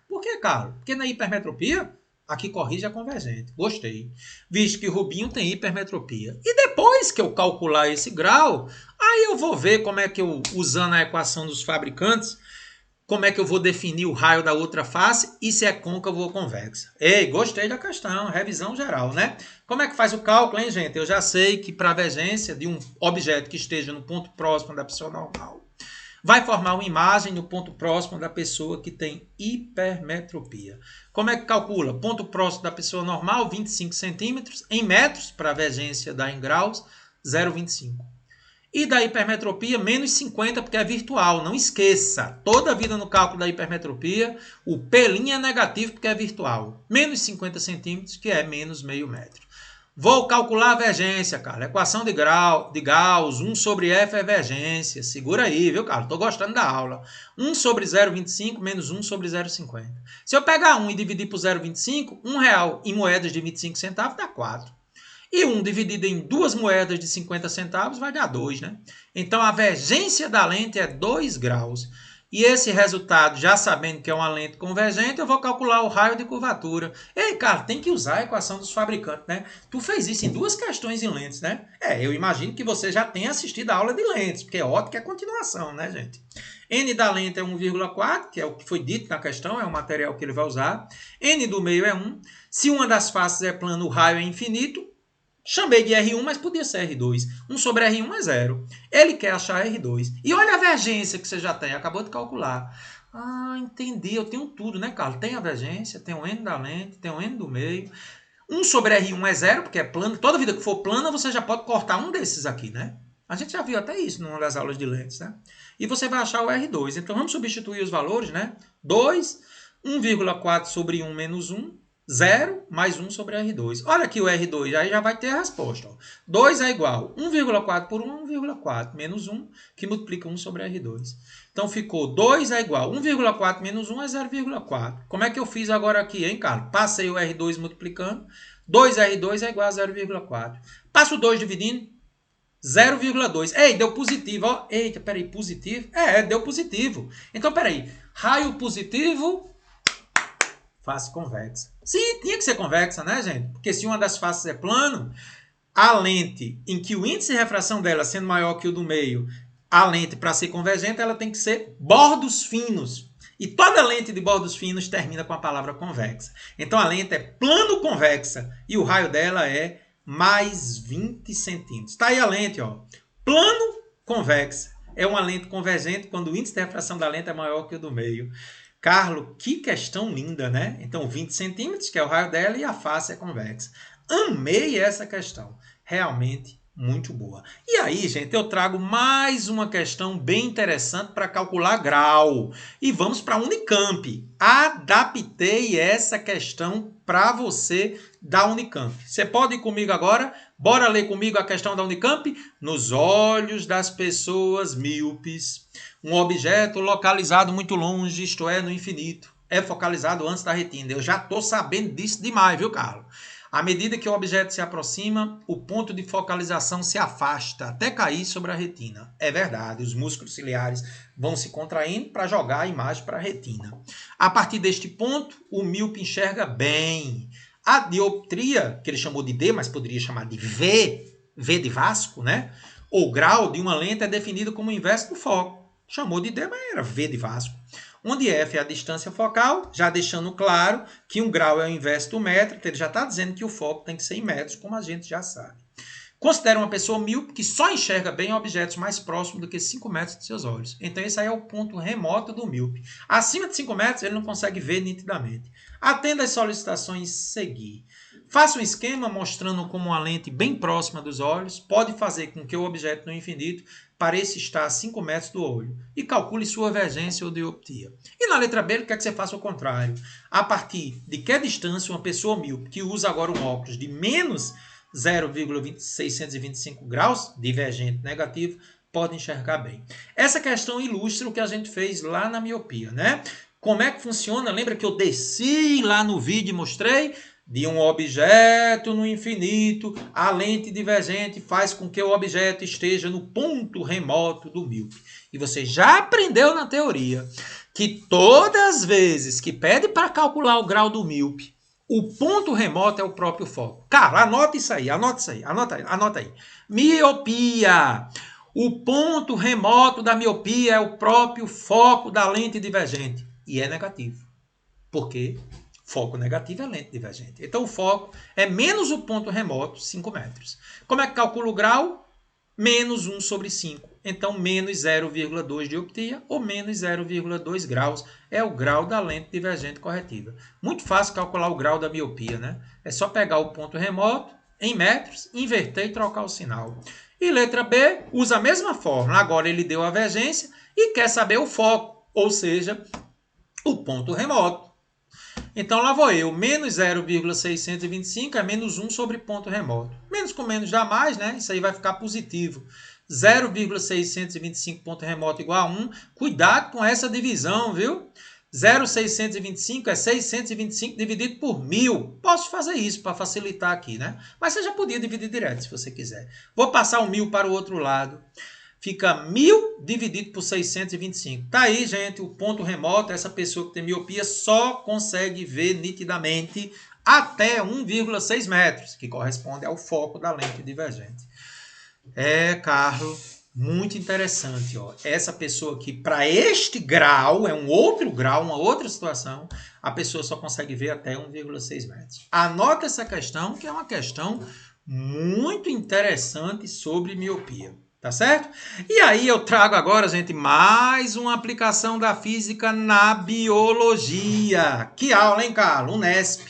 S1: Por que, Carlos? Porque na hipermetropia aqui corrige a convergente. Gostei. Visto que Rubinho tem hipermetropia. E depois que eu calcular esse grau, aí eu vou ver como é que eu, usando a equação dos fabricantes, como é que eu vou definir o raio da outra face e se é côncavo ou convexa. Ei, gostei da questão. Revisão geral, né? Como é que faz o cálculo, hein, gente? Eu já sei que para a vergência de um objeto que esteja no ponto próximo da pessoa normal, vai formar uma imagem no ponto próximo da pessoa que tem hipermetropia. Como é que calcula? Ponto próximo da pessoa normal, 25 centímetros. Em metros, para a vergência dá em graus, 0,25. E da hipermetropia, menos 50, porque é virtual. Não esqueça, toda a vida no cálculo da hipermetropia, o P' é negativo porque é virtual. Menos 50 centímetros, que é menos meio metro. Vou calcular a vergência, cara. Equação de Gauss, 1 sobre F é vergência. Segura aí, viu, cara? Tô gostando da aula. 1 sobre 0,25 menos 1 sobre 0,50. Se eu pegar 1 e dividir por 0,25, R$1 em moedas de 25 centavos dá 4. E 1 dividido em duas moedas de 50 centavos vai dar 2, né? Então a vergência da lente é 2 graus. E esse resultado, já sabendo que é uma lente convergente, eu vou calcular o raio de curvatura. Ei, cara, tem que usar a equação dos fabricantes, né? Tu fez isso em duas questões em lentes, né? Eu imagino que você já tenha assistido a aula de lentes, porque ótica é continuação, né, gente? N da lente é 1,4, que é o que foi dito na questão, é o material que ele vai usar. N do meio é 1. Se uma das faces é plana, o raio é infinito. Chamei de R1, mas podia ser R2. 1 sobre R1 é 0. Ele quer achar R2. E olha a vergência que você já tem. Acabou de calcular. Ah, entendi. Eu tenho tudo, né, Carlos? Tem a vergência, tem o N da lente, tem o N do meio. 1 sobre R1 é 0, porque é plano. Toda vida que for plana, você já pode cortar um desses aqui, né? A gente já viu até isso numa das aulas de lentes, né? E você vai achar o R2. Então, vamos substituir os valores, né? 2, 1,4 sobre 1 menos 1. 0 mais 1 sobre R2. Olha aqui o R2, aí já vai ter a resposta. Ó. 2 é igual 1,4 por 1, 1,4 menos 1, que multiplica 1 sobre R2. Então ficou 2 é igual 1,4 menos 1 é 0,4. Como é que eu fiz agora aqui, hein, Carlos? Passei o R2 multiplicando. 2R2 é igual a 0,4. Passo 2 dividindo. 0,2. Ei, deu positivo. Ó. Eita, peraí, positivo? Deu positivo. Então, peraí. Raio positivo, face convexa. Sim, tinha que ser convexa, né, gente? Porque se uma das faces é plano, a lente em que o índice de refração dela sendo maior que o do meio, a lente para ser convergente, ela tem que ser bordos finos. E toda lente de bordos finos termina com a palavra convexa. Então a lente é plano convexa e o raio dela é mais 20 centímetros. Está aí a lente, ó. Plano convexa. É uma lente convergente quando o índice de refração da lente é maior que o do meio. Carlos, que questão linda, né? Então, 20 centímetros, que é o raio dela, e a face é convexa. Amei essa questão. Realmente muito boa. E aí, gente, eu trago mais uma questão bem interessante para calcular grau. E vamos para a Unicamp. Adaptei essa questão para você da Unicamp. Você pode ir comigo agora? Bora ler comigo a questão da Unicamp? Nos olhos das pessoas míopes, um objeto localizado muito longe, isto é, no infinito, é focalizado antes da retina. Eu já estou sabendo disso demais, viu, Carlos? À medida que o objeto se aproxima, o ponto de focalização se afasta até cair sobre a retina. É verdade, os músculos ciliares vão se contraindo para jogar a imagem para a retina. A partir deste ponto, o míope enxerga bem. A dioptria, que ele chamou de D, mas poderia chamar de V, V de Vasco, né? O grau de uma lente é definido como o inverso do foco. Chamou de D, mas era V de Vasco. Onde F é a distância focal, já deixando claro que um grau é o inverso do metro, então ele já está dizendo que o foco tem que ser em metros, como a gente já sabe. Considera uma pessoa míope que só enxerga bem objetos mais próximos do que 5 metros de seus olhos. Então esse aí é o ponto remoto do míope. Acima de 5 metros ele não consegue ver nitidamente. Atenda às solicitações seguir. Faça um esquema mostrando como uma lente bem próxima dos olhos pode fazer com que o objeto no infinito pareça estar a 5 metros do olho e calcule sua divergência ou dioptria. E na letra B ele quer que você faça o contrário. A partir de que distância uma pessoa míope que usa agora um óculos de menos 0,625 graus, divergente negativo, pode enxergar bem. Essa questão ilustra o que a gente fez lá na miopia, né? Como é que funciona? Lembra que eu desci lá no vídeo e mostrei? De um objeto no infinito, a lente divergente faz com que o objeto esteja no ponto remoto do míope. E você já aprendeu na teoria que todas as vezes que pede para calcular o grau do míope, o ponto remoto é o próprio foco. Cara, anota isso aí, anota aí. Miopia. O ponto remoto da miopia é o próprio foco da lente divergente. E é negativo. Por quê? Foco negativo é lente divergente. Então, o foco é menos o ponto remoto, 5 metros. Como é que calcula o grau? Menos 1 sobre 5. Então, menos 0,2 dioptria ou menos 0,2 graus é o grau da lente divergente corretiva. Muito fácil calcular o grau da miopia, né? É só pegar o ponto remoto em metros, inverter e trocar o sinal. E letra B usa a mesma fórmula. Agora ele deu a divergência e quer saber o foco, ou seja, o ponto remoto. Então lá vou eu, menos 0,625 é menos 1 sobre ponto remoto. Menos com menos dá mais, né? Isso aí vai ficar positivo. 0,625 ponto remoto igual a 1. Cuidado com essa divisão, viu? 0,625 é 625 dividido por 1000. Posso fazer isso para facilitar aqui, né? Mas você já podia dividir direto, se você quiser. Vou passar o 1000 para o outro lado. Fica 1000 dividido por 625. Tá aí, gente, o ponto remoto. Essa pessoa que tem miopia só consegue ver nitidamente até 1,6 metros, que corresponde ao foco da lente divergente. Carlos, muito interessante. Ó. Essa pessoa aqui, para este grau, é um outro grau, uma outra situação, a pessoa só consegue ver até 1,6 metros. Anota essa questão, que é uma questão muito interessante sobre miopia. Tá certo? E aí eu trago agora, gente, mais uma aplicação da física na biologia. Que aula, hein, Carlos? Unesp.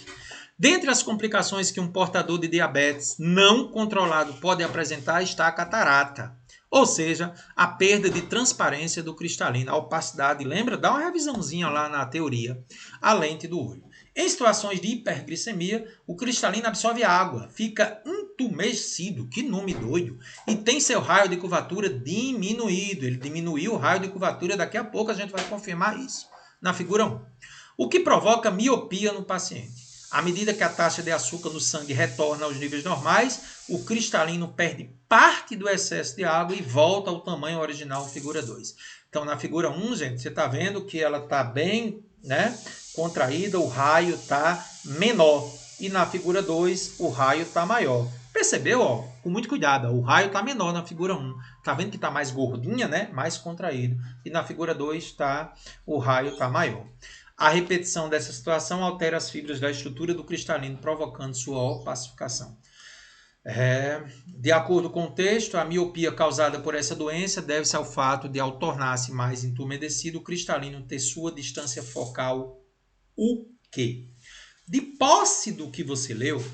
S1: Dentre as complicações que um portador de diabetes não controlado pode apresentar está a catarata. Ou seja, a perda de transparência do cristalino, a opacidade. Lembra? Dá uma revisãozinha lá na teoria. A lente do olho. Em situações de hiperglicemia, o cristalino absorve água, fica entumecido, que nome doido, e tem seu raio de curvatura diminuído. Ele diminuiu o raio de curvatura, daqui a pouco a gente vai confirmar isso na figura 1. O que provoca miopia no paciente. À medida que a taxa de açúcar no sangue retorna aos níveis normais, o cristalino perde parte do excesso de água e volta ao tamanho original, figura 2. Então, na figura 1, gente, você está vendo que ela está bem, né, contraída, o raio está menor. E na figura 2, o raio está maior. Percebeu? Ó? Com muito cuidado. O raio está menor na figura 1. Está vendo que está mais gordinha, né? Mais contraído. E na figura 2, o raio está maior. A repetição dessa situação altera as fibras da estrutura do cristalino, provocando sua opacificação. De acordo com o texto, a miopia causada por essa doença deve-se ao fato de, ao tornar-se mais entumedecido, o cristalino ter sua distância focal o quê? De posse do que você leu,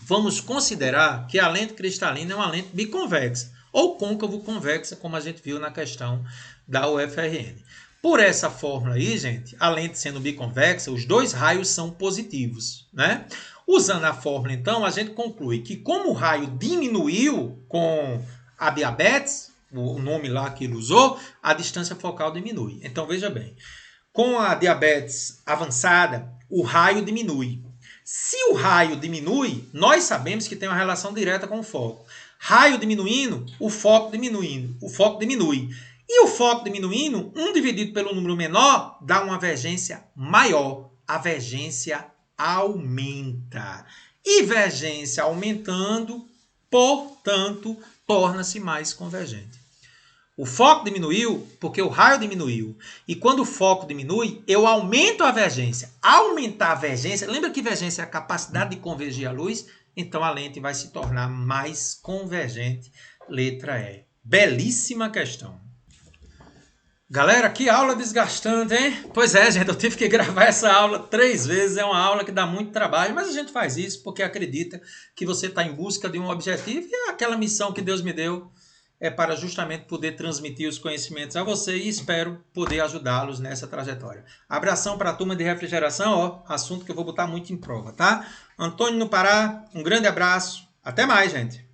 S1: vamos considerar que a lente cristalina é uma lente biconvexa ou côncavo-convexa, como a gente viu na questão da UFRN. Por essa fórmula aí, gente, a lente sendo biconvexa, os dois raios são positivos, né? Usando a fórmula, então, a gente conclui que como o raio diminuiu com a diabetes, o nome lá que ele usou, a distância focal diminui. Então, veja bem, com a diabetes avançada, o raio diminui. Se o raio diminui, nós sabemos que tem uma relação direta com o foco. Raio diminuindo, o foco diminui. E o foco diminuindo, 1 dividido pelo número menor, dá uma vergência maior. A vergência aumenta. E vergência aumentando, portanto, torna-se mais convergente. O foco diminuiu porque o raio diminuiu. E quando o foco diminui, eu aumento a vergência. Aumentar a vergência, lembra que vergência é a capacidade de convergir a luz? Então a lente vai se tornar mais convergente. Letra E. Belíssima questão. Galera, que aula desgastante, hein? Pois é, gente, eu tive que gravar essa aula 3 vezes. É uma aula que dá muito trabalho, mas a gente faz isso porque acredita que você está em busca de um objetivo e aquela missão que Deus me deu é para justamente poder transmitir os conhecimentos a você e espero poder ajudá-los nessa trajetória. Abração para a turma de refrigeração, ó, assunto que eu vou botar muito em prova, tá? Antônio no Pará, um grande abraço, até mais, gente.